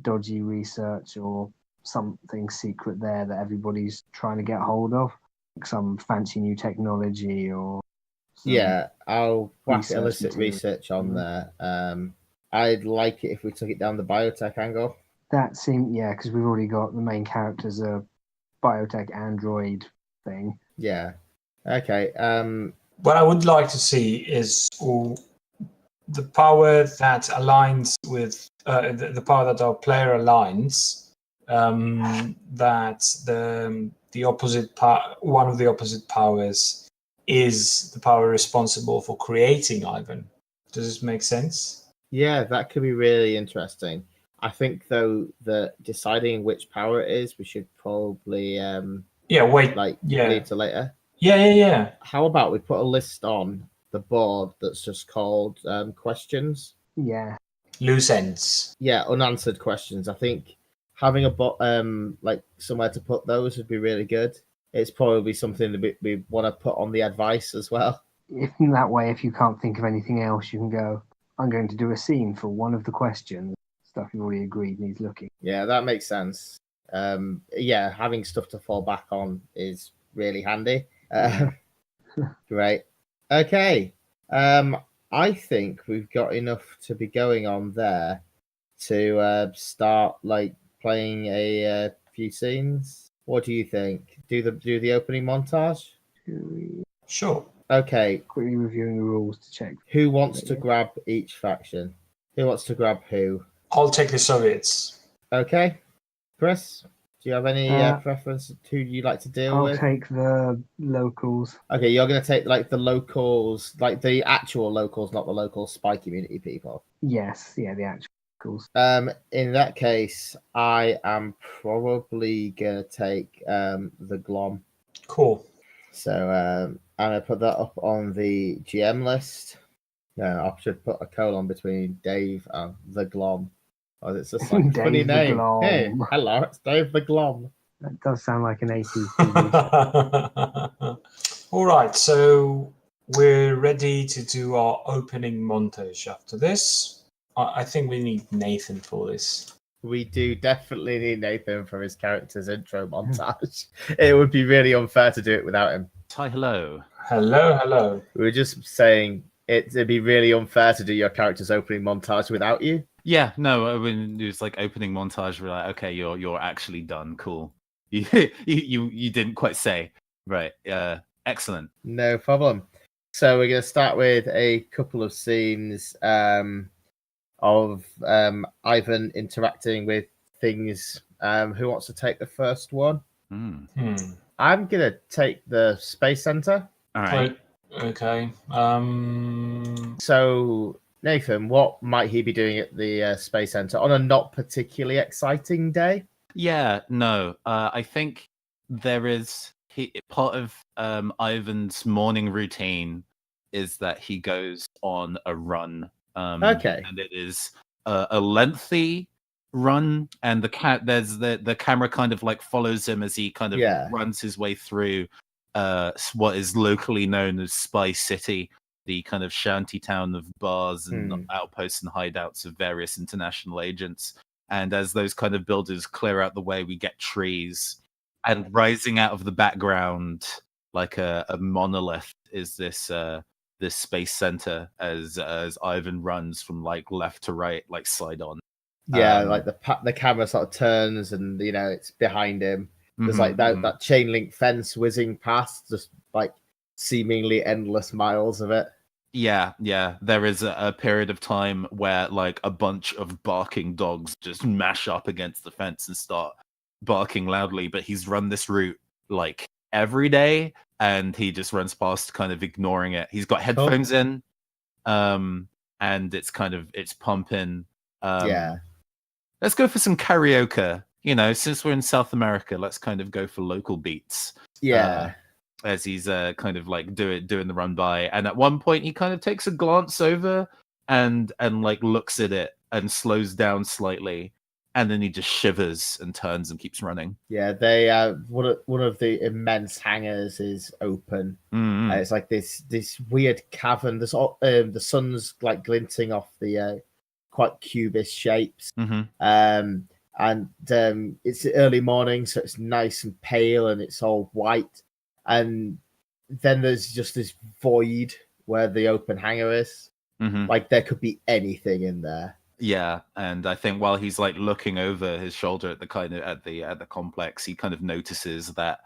C: dodgy research or something secret there that everybody's trying to get hold of, like some fancy new technology or
B: I'll whack illicit research on there. I'd like it if we took it down the biotech angle.
C: That seemed, because we've already got the main character's a biotech android thing.
B: Yeah. Okay.
A: What I would like to see is the power that aligns with the power that our player aligns. That the opposite one of the opposite powers is the power responsible for creating Ivan. Does this make sense?
B: Yeah, that could be really interesting. I think though that deciding which power it is, we should probably wait till later.
A: Yeah.
B: How about we put a list on the board that's just called questions?
C: Yeah.
A: Loose ends.
B: Yeah, unanswered questions. I think having like somewhere to put those would be really good. It's probably something that we want to put on the advice as well.
C: If in that way, if you can't think of anything else, you can go, I'm going to do a scene for one of the questions. Stuff you've already agreed needs looking.
B: Yeah, that makes sense. Having stuff to fall back on is really handy. Great. Okay. I think we've got enough to be going on there to start like playing a few scenes. What do you think? Do the opening montage?
A: Sure.
B: Okay.
C: Quickly reviewing the rules to check.
B: Who wants to grab each faction? Who wants to grab who?
A: I'll take the Soviets.
B: Okay. Chris, do you have any preference to who you like to deal with?
C: I'll take the locals.
B: Okay, you're going to take like the locals, like the actual locals, not the local spy community people.
C: Yes, the actual locals.
B: In that case, I am probably going to take the Glom.
A: Cool.
B: So I'm going to put that up on the GM list. No, I should put a colon between Dave and the Glom. Oh, it's just like a funny name.
C: Glom.
B: Hey, hello, it's Dave the Glom.
C: That does sound like an 80s TV.
A: All right, so we're ready to do our opening montage after this. I think we need Nathan for this.
B: We do definitely need Nathan for his character's intro montage. It would be really unfair to do it without him.
D: Hi, hello.
A: Hello.
B: We were just saying it'd be really unfair to do your character's opening montage without you.
D: Yeah, no, when it was like opening montage, we're like, okay, you're actually done. Cool. You didn't quite say. Right. Excellent.
B: No problem. So we're going to start with a couple of scenes of Ivan interacting with things. Who wants to take the first one?
D: Mm.
B: I'm going to take the Space Center.
D: All right.
A: Okay.
B: So, Nathan, what might he be doing at the Space Center on a not particularly exciting day?
D: Yeah, no. I think there is part of Ivan's morning routine is that he goes on a run.
B: Okay.
D: And it is a lengthy run, and the camera kind of like follows him as he kind of runs his way through what is locally known as Spy City, the kind of shanty town of bars and outposts and hideouts of various international agents. And as those kind of buildings clear out the way, we get trees, and rising out of the background like a monolith is this space center as Ivan runs from like left to right, like side on.
B: Yeah, like the camera sort of turns, and it's behind him. There's like that chain link fence whizzing past, just like seemingly endless miles of it.
D: Yeah. There is a period of time where like a bunch of barking dogs just mash up against the fence and start barking loudly. But he's run this route like every day, and he just runs past, kind of ignoring it. He's got headphones in, and it's pumping. Let's go for some karaoke. Since we're in South America, let's kind of go for local beats.
B: Yeah.
D: As he's kind of like doing the run by, and at one point he kind of takes a glance over and like looks at it and slows down slightly, and then he just shivers and turns and keeps running.
B: Yeah, they one of the immense hangars is open. It's like this weird cavern. There's the sun's like glinting off the quite cubist shapes. And it's early morning, so it's nice and pale, and it's all white. And then there's just this void where the open hangar is. Like there could be anything in there.
D: Yeah, and I think while he's like looking over his shoulder at the complex, he kind of notices that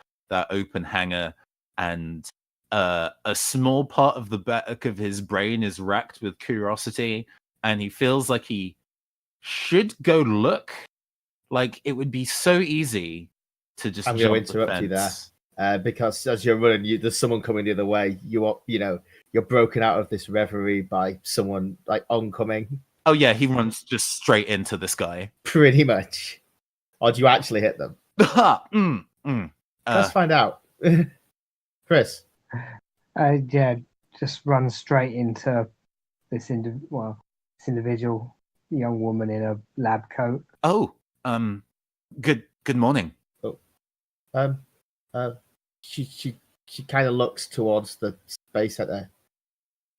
D: open hangar, and a small part of the back of his brain is racked with curiosity, and he feels like he should go look. Like it would be so easy to just.
B: I'm going to interrupt you there because as you're running, there's someone coming the other way. You're broken out of this reverie by someone like oncoming.
D: Oh yeah, he runs just straight into this guy.
B: Pretty much. Or do you actually hit them? Let's find out. Chris.
C: Just run straight into this individual young woman in a lab coat.
D: Oh, good morning.
B: She kind of looks towards the space center,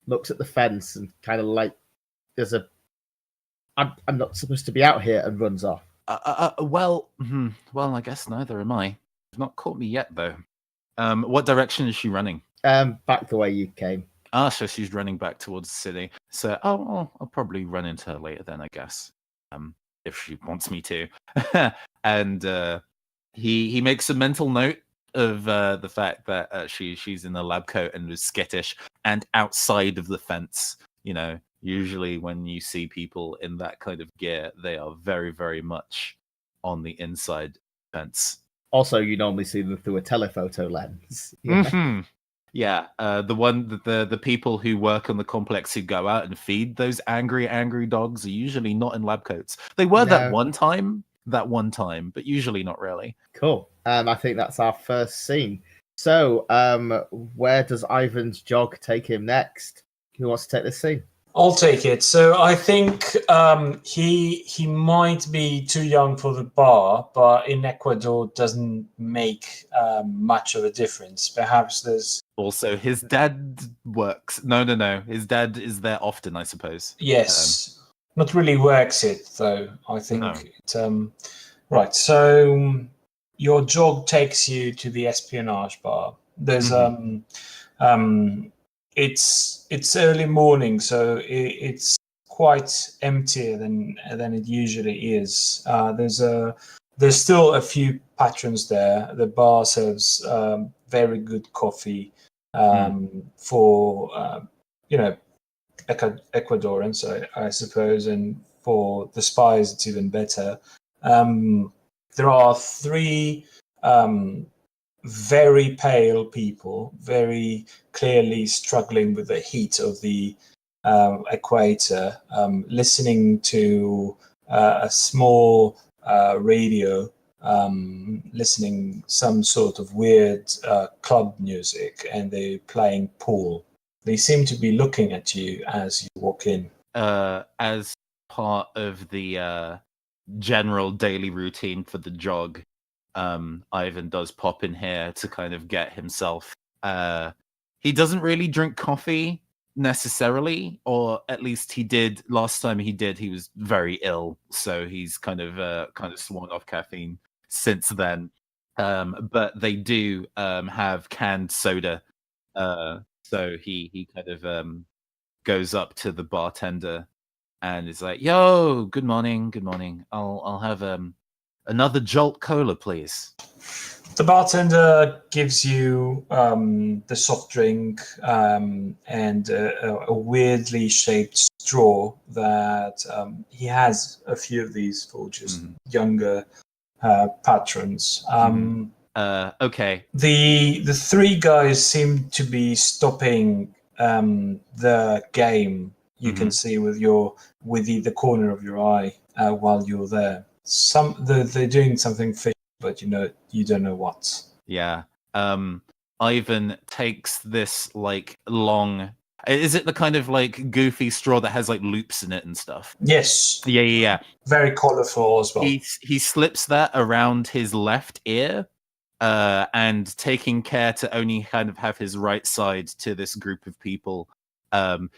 B: looks at the fence, and kind of like there's a. I'm not supposed to be out here, and runs off.
D: Well, I guess neither am I. You've not caught me yet, though. What direction is she running?
B: Back the way you came.
D: So she's running back towards the city. So, I'll probably run into her later then, I guess. If she wants me to. And he makes a mental note of the fact that she's in a lab coat and was skittish and outside of the fence. Usually when you see people in that kind of gear, they are very, very much on the inside fence.
B: Also, you normally see them through a telephoto lens.
D: Yeah, the people who work on the complex who go out and feed those angry dogs are usually not in lab coats. They were that one time, but usually not really.
B: Cool. I think that's our first scene. So, where does Ivan's jog take him next? Who wants to take this scene?
A: I'll take it. So I think he might be too young for the bar, but in Ecuador doesn't make much of a difference. Perhaps there's
D: also his dad works. No. His dad is there often, I suppose.
A: Yes. not really works it though. I think
D: No.
A: right. So your jog takes you to the espionage bar. There's it's early morning, so it's quite emptier than it usually is. There's still a few patrons there. The bar serves very good coffee for Ecuadorians, I suppose, and for the spies it's even better. There are three very pale people, very clearly struggling with the heat of the equator, listening to a small radio, listening some sort of weird club music, and they're playing pool. They seem to be looking at you as you walk in.
D: As part of the general daily routine for the jog, Ivan does pop in here to kind of get himself. He doesn't really drink coffee necessarily, or at least he did last time he did. He was very ill, so he's kind of sworn off caffeine since then. But they do have canned soda, so he kind of goes up to the bartender and is like, "Yo, good morning. I'll have another Jolt Cola, please."
A: The bartender gives you the soft drink and a weirdly shaped straw that he has a few of these for just younger patrons.
D: Okay.
A: The three guys seem to be stopping the game. You can see with the corner of your eye while you're there. They're doing something fishy, but you don't know what.
D: Yeah. Ivan takes this like long. Is it the kind of like goofy straw that has like loops in it and stuff?
A: Yes.
D: Yeah.
A: Very colorful as well.
D: He slips that around his left ear, and taking care to only kind of have his right side to this group of people.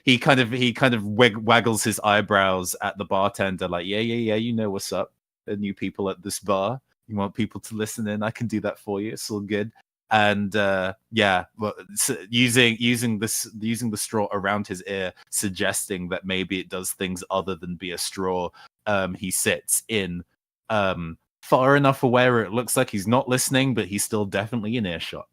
D: He kind of waggles his eyebrows at the bartender, like, yeah, you know what's up. The new people at this bar. You want people to listen in? I can do that for you. It's all good. And using the straw around his ear, suggesting that maybe it does things other than be a straw. He sits in far enough away where it looks like he's not listening, but he's still definitely in earshot,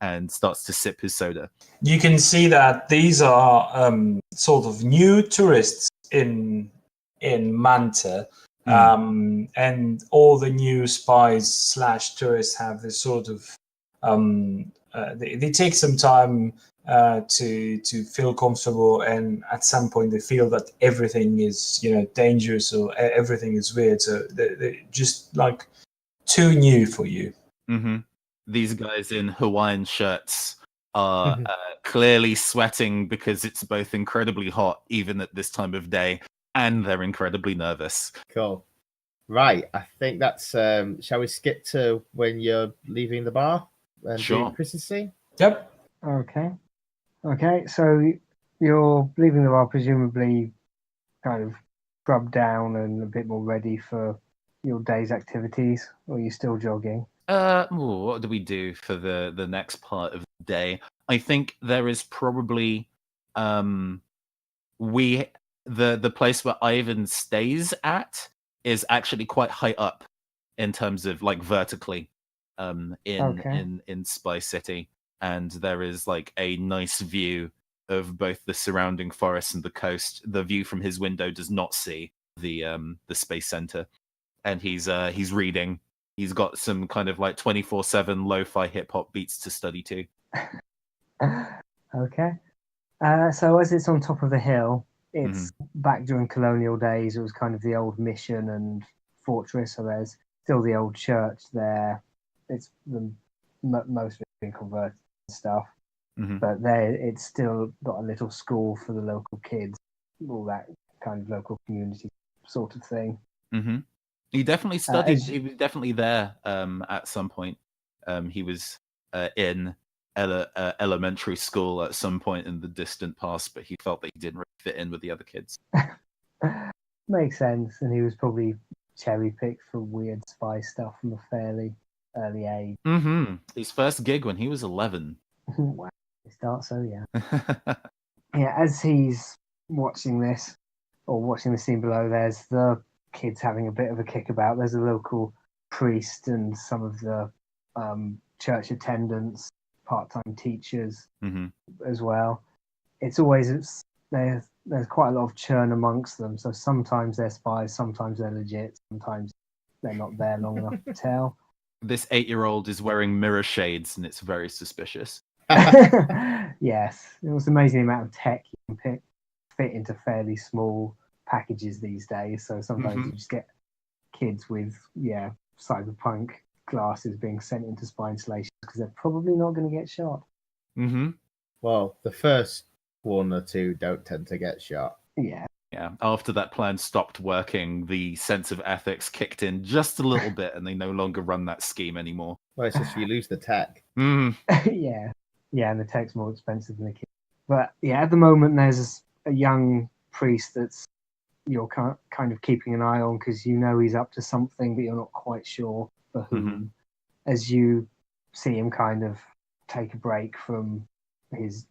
D: and starts to sip his soda.
A: You can see that these are sort of new tourists in Manta. And all the new spies / tourists have this sort of they take some time to feel comfortable, and at some point they feel that everything is dangerous or everything is weird, so they're just like too new for you.
D: These guys in Hawaiian shirts are clearly sweating because it's both incredibly hot even at this time of day, and they're incredibly nervous.
B: Cool. Right, I think that's. Shall we skip to when you're leaving the bar and doing Chris's scene?
A: Yep.
C: Okay. So you're leaving the bar, presumably, kind of scrubbed down and a bit more ready for your day's activities, or are you still jogging?
D: What do we do for the next part of the day? I think there is probably the place where Ivan stays at is actually quite high up in terms of like vertically in Spy City, and there is like a nice view of both the surrounding forests and the coast. The view from his window does not see the space center, and he's reading. He's got some kind of like 24/7 lo-fi hip hop beats to study to.
C: Okay. So as it's on top of the hill, it's back during colonial days. It was kind of the old mission and fortress. So there's still the old church there. It's most of it's been converted and stuff. But there, it's still got a little school for the local kids, all that kind of local community sort of thing.
D: He definitely studied. He was definitely there at some point. He was in elementary school at some point in the distant past, but he felt that he didn't really fit in with the other kids.
C: makes sense. And he was probably cherry picked for weird spy stuff from a fairly early age.
D: Mm-hmm. His first gig when he was 11.
C: Wow, they start so young. Yeah, as he's watching this, or watching the scene below, there's the kids having a bit of a kickabout. There's a local priest and some of the church attendants, part-time teachers
D: Mm-hmm.
C: as well. There's quite a lot of churn amongst them. So sometimes they're spies, sometimes they're legit, sometimes they're not there long enough to tell.
D: This 8-year-old is wearing mirror shades, and it's very suspicious.
C: Yes, it was amazing the amount of tech you can fit into fairly small packages these days. So sometimes you just get kids with cyberpunk glasses being sent into spy installations because they're probably not going to get shot.
D: Mm-hmm.
B: Well, the first one or two don't tend to get shot.
C: Yeah.
D: Yeah. After that plan stopped working, the sense of ethics kicked in just a little bit, and they no longer run that scheme anymore.
B: Well, it's just you lose the tech.
C: Yeah, and the tech's more expensive than the kid. But yeah, at the moment there's a young priest that's you're kind of keeping an eye on because you know he's up to something, but you're not quite sure for whom. As you see him kind of take a break from his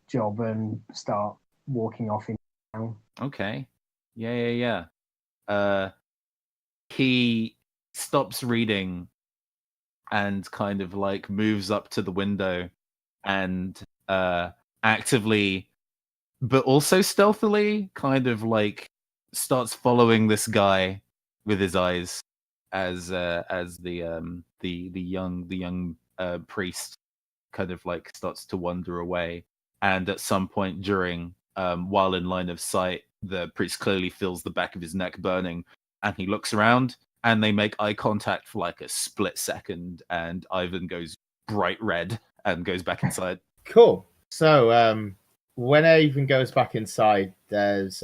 C: job and start walking off in town.
D: Okay. Yeah. He stops reading and kind of like moves up to the window and actively, but also stealthily, kind of like starts following this guy with his eyes as the young priest kind of like starts to wander away. And at some point during, while in line of sight, the priest clearly feels the back of his neck burning, and he looks around, and they make eye contact for like a split second, and Ivan goes bright red and goes back inside.
B: Cool. So when Ivan goes back inside, there's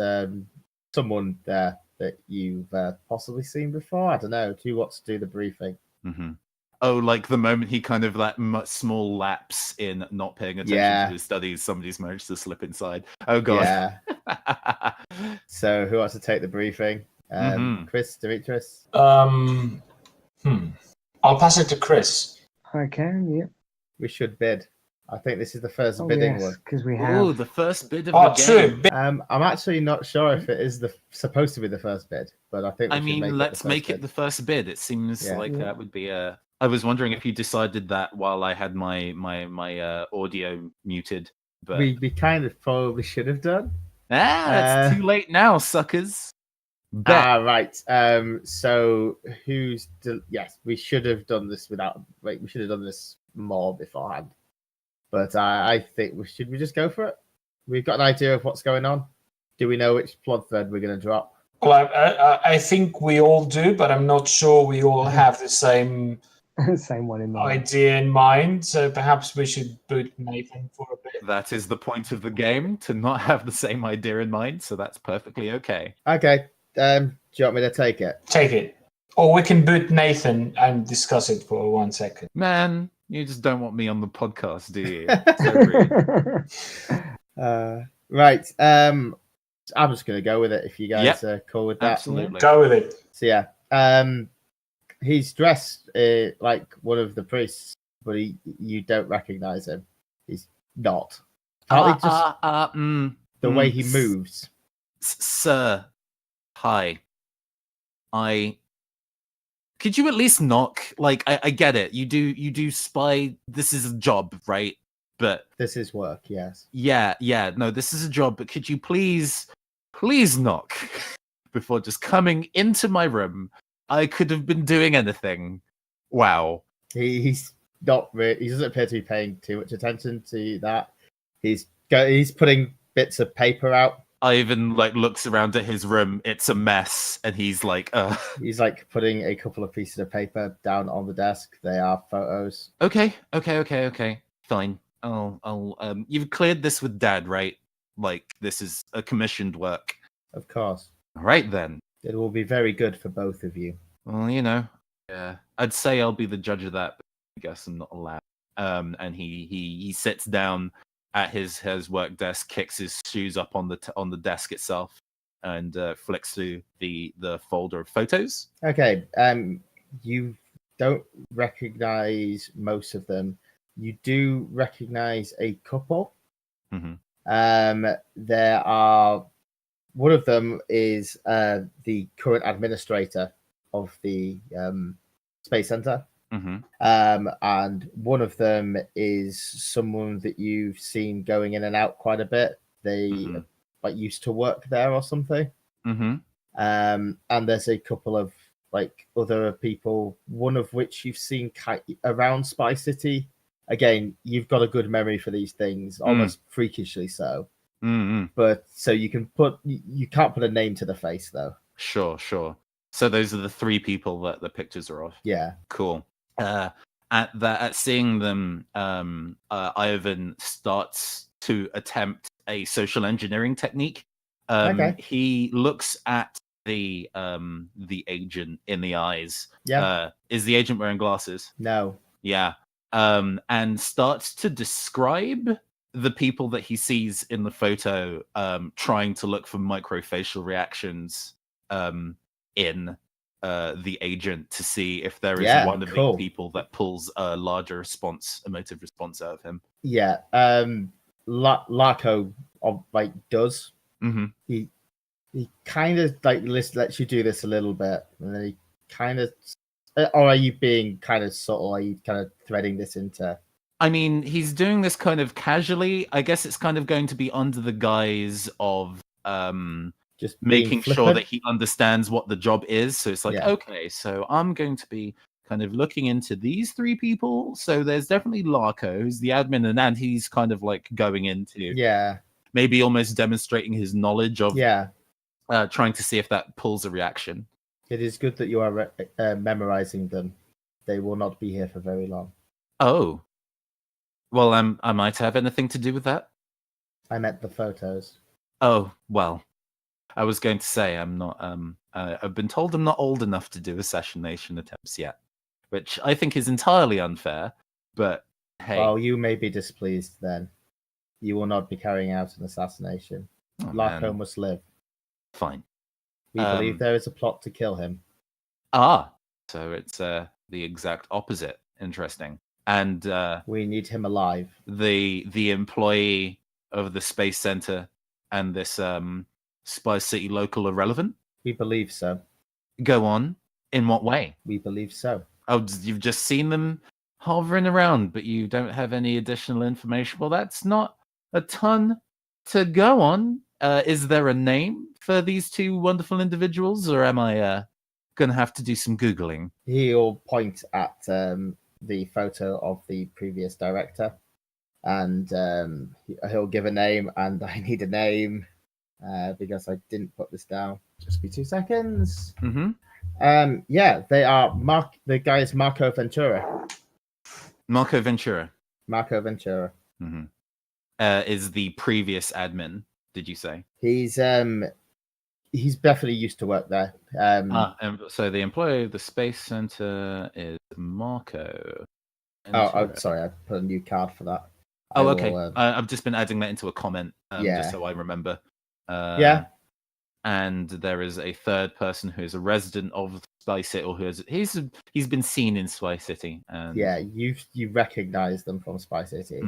B: someone there that you've possibly seen before. I don't know. Who wants to do the briefing?
D: Mm-hmm. Oh, like the moment he kind of that small lapse in not paying attention to his studies, somebody's managed to slip inside. Oh god.
B: Yeah. So who wants to take the briefing? Chris, Demetrius?
A: I'll pass it to Chris.
C: I can, yeah.
B: We should bid. I think this is the first bidding one.
C: Because we have.
D: Oh, the first bid of the game.
A: True.
B: I'm actually not sure if it is supposed to be the first bid, but I think
D: let's make it the first bid. It seems like that would be a. I was wondering if you decided that while I had my audio muted, but
B: we kind of probably should have done.
D: It's too late now, suckers.
B: Right. So yes, we should have done this we should have done this more beforehand. But I think should we just go for it? We've got an idea of what's going on. Do we know which plot thread we're going to drop?
A: Well, I think we all do, but I'm not sure we all have the same
C: one in mind.
A: Idea in mind. So perhaps we should boot Nathan for a bit.
D: That is the point of the game, to not have the same idea in mind. So that's perfectly okay.
B: Okay. Do you want me to take it?
A: Take it. Or we can boot Nathan and discuss it for 1 second.
D: Man, you just don't want me on the podcast, do you?
B: Right. I'm just going to go with it if you guys are cool with that.
D: Absolutely.
A: Go with it.
B: So yeah. He's dressed like one of the priests, but you don't recognize him. He's not. The way he moves.
D: Sir, hi. Could you at least knock? Like, I get it. You do spy. This is a job, right? But
B: this is work, yes.
D: Yeah. No, this is a job. But could you please knock before just coming into my room? I could have been doing anything. Wow.
B: He's not. He doesn't appear to be paying too much attention to that. He's putting bits of paper out.
D: Ivan looks around at his room. It's a mess, and he's like,
B: He's putting a couple of pieces of paper down on the desk. They are photos.
D: Okay. Fine. I'll. You've cleared this with Dad, right? This is a commissioned work.
B: Of course.
D: All right then.
B: It will be very good for both of you.
D: Well, yeah. I'd say I'll be the judge of that, but I guess I'm not allowed. And he sits down at his work desk, kicks his shoes up on the desk itself, and flicks through the folder of photos.
B: Okay. You don't recognize most of them. You do recognize a couple.
D: Mm-hmm.
B: There are. One of them is the current administrator of the Space Center.
D: Mm-hmm.
B: And one of them is someone that you've seen going in and out quite a bit. They like used to work there or something.
D: Mm-hmm.
B: And there's a couple of like other people, one of which you've seen around Spy City. Again, you've got a good memory for these things, almost freakishly so.
D: Mm-hmm.
B: But so you can't put a name to the face though.
D: Sure. So those are the three people that the pictures are of.
B: Yeah.
D: Cool. At seeing them, Ivan starts to attempt a social engineering technique.
B: Okay.
D: He looks at the agent in the eyes.
B: Yeah.
D: Is the agent wearing glasses?
B: No.
D: Yeah. And starts to describe the people that he sees in the photo, trying to look for microfacial reactions in the agent to see if there is one of the people that pulls a larger emotive response out of him.
B: Yeah. Larko like does.
D: Mm-hmm.
B: He kind of like lets you do this a little bit, and then he kind of. Or are you being kind of subtle? Are you kind of threading this into?
D: I mean, he's doing this kind of casually. I guess it's kind of going to be under the guise of
B: just
D: making sure that he understands what the job is. So it's like, okay, so I'm going to be kind of looking into these three people. So there's definitely Larko, who's the admin, and he's kind of like going into maybe almost demonstrating his knowledge of trying to see if that pulls a reaction.
B: It is good that you are memorizing them. They will not be here for very long.
D: Oh. Well, I might have anything to do with that.
B: I meant the photos.
D: Oh, well. I was going to say I'm not. I've been told I'm not old enough to do assassination attempts yet, which I think is entirely unfair. But hey,
B: well, you may be displeased then. You will not be carrying out an assassination. Larko must live.
D: Fine.
B: We believe there is a plot to kill him.
D: Ah, so it's the exact opposite. Interesting. And
B: we need him alive.
D: The employee of the Space Center and this Spy City local are relevant?
B: We believe so.
D: Go on. In what way?
B: We believe so.
D: Oh, you've just seen them hovering around, but you don't have any additional information. Well, that's not a ton to go on. Is there a name for these two wonderful individuals, or am I going to have to do some Googling?
B: He'll point at the photo of the previous director, and he'll give a name, and I need a name because I didn't put this down. Just be 2 seconds.
D: Mm-hmm.
B: They are the guy is Marco Ventura.
D: Marco Ventura.
B: Mm-hmm.
D: Is the previous admin, did you say?
B: He's definitely used to work there.
D: So the employee of the Space Center is Marco.
B: Oh, sorry, I put a new card for that.
D: Oh, okay. I've just been adding that into a comment, just so I remember. And there is a third person who is a resident of Spy City, or he's been seen in Spy City. And
B: you recognize them from Spy City.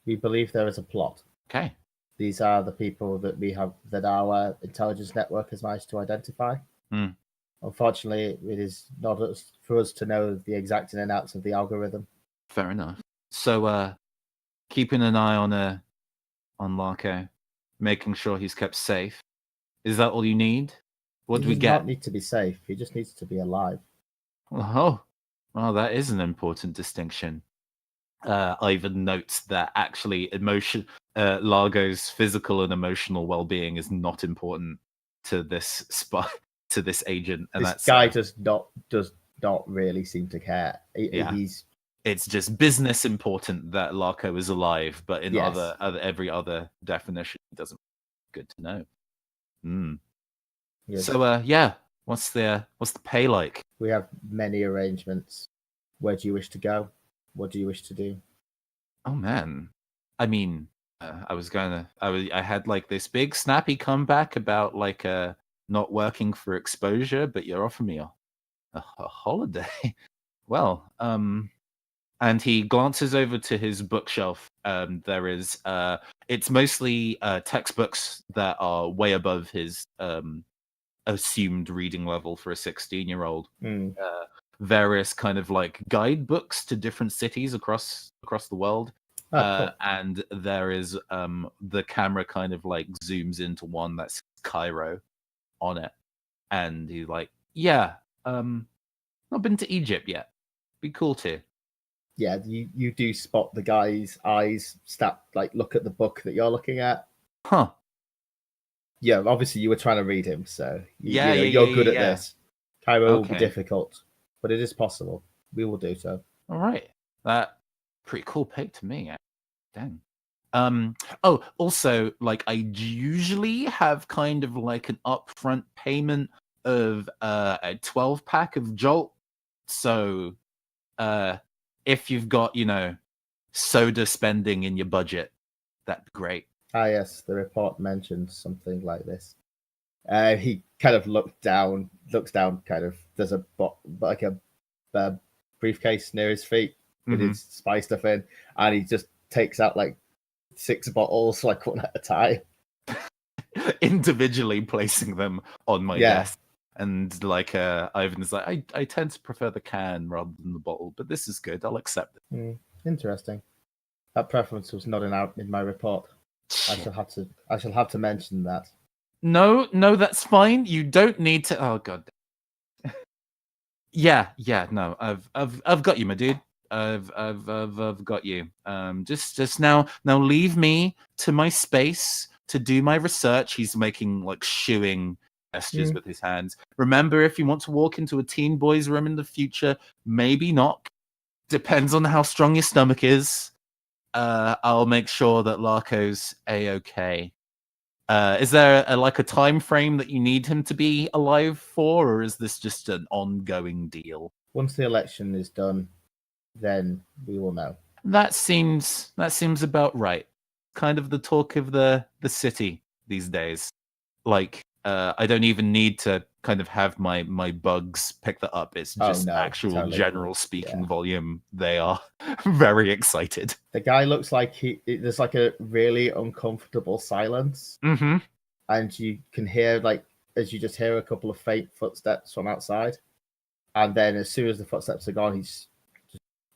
B: We believe there is a plot.
D: Okay.
B: These are the people that our intelligence network has managed to identify. Unfortunately, it is not for us to know the exact in and outs of the algorithm.
D: Fair enough. So, keeping an eye on Larko, making sure he's kept safe. Is that all you need? What do we get?
B: He does not need to be safe. He just needs to be alive.
D: Oh, well, that is an important distinction. Ivan notes that actually Largo's physical and emotional well-being is not important to this to this agent, and
B: this guy does not really seem to care.
D: It's just business important that Larko is alive, but in every other definition, it doesn't. Good to know.
B: Yes.
D: So what's the pay like?
B: We have many arrangements. Where do you wish to go? What do you wish to do?
D: Oh man, I mean, I had like this big snappy comeback about like not working for exposure, but you're offering me a holiday. Well, and he glances over to his bookshelf. There is it's mostly textbooks that are way above his assumed reading level for a 16-year-old. Various kind of like guidebooks to different cities across the world.
B: Cool.
D: And there is the camera kind of like zooms into one that's Cairo on it, and he's like, "Yeah, not been to Egypt yet. Be cool to."
B: Yeah, you do spot the guy's eyes look at the book that you're looking at.
D: Huh.
B: Yeah, obviously you were trying to read him, so
D: Yeah,
B: you're good at
D: yeah.
B: this. Cairo will be
D: Okay.
B: difficult, but it is possible. We will do so.
D: All right. That pretty cool pick to me. Dang. Also, like I usually have kind of like an upfront payment of a 12-pack of Jolt. So if you've got, soda spending in your budget, that'd be great.
B: Ah, yes, the report mentioned something like this. He kind of looks down, kind of, there's a briefcase near his feet with his spy stuff in, and he just takes out like 6 bottles, like one at a time.
D: Individually placing them on my desk. And like Ivan's like, I tend to prefer the can rather than the bottle, but this is good. I'll accept it.
B: Interesting. That preference was not in my report. I shall have to mention that.
D: No, that's fine. You don't need to. Oh god. Yeah. No, I've got you, my dude. I've got you. Just now leave me to my space to do my research. He's making like shooing gestures with his hands. Remember, if you want to walk into a teen boys room in the future, maybe not. Depends on how strong your stomach is. I'll make sure that Larko's a-okay. Is there a time frame that you need him to be alive for, or is this just an ongoing deal?
B: Once the election is done, then we will know.
D: That seems about right. Kind of the talk of the city these days. Like, I don't even need to kind of have my bugs pick that up. It's just actual general speaking volume. They are very excited.
B: The guy looks like there's like a really uncomfortable silence. And you can hear, like, as you just hear a couple of faint footsteps from outside. And then as soon as the footsteps are gone, he just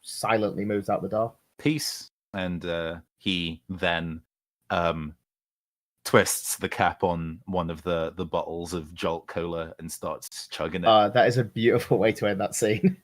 B: silently moves out the door.
D: Peace. And he then twists the cap on one of the bottles of Jolt Cola and starts chugging it.
B: That is a beautiful way to end that scene.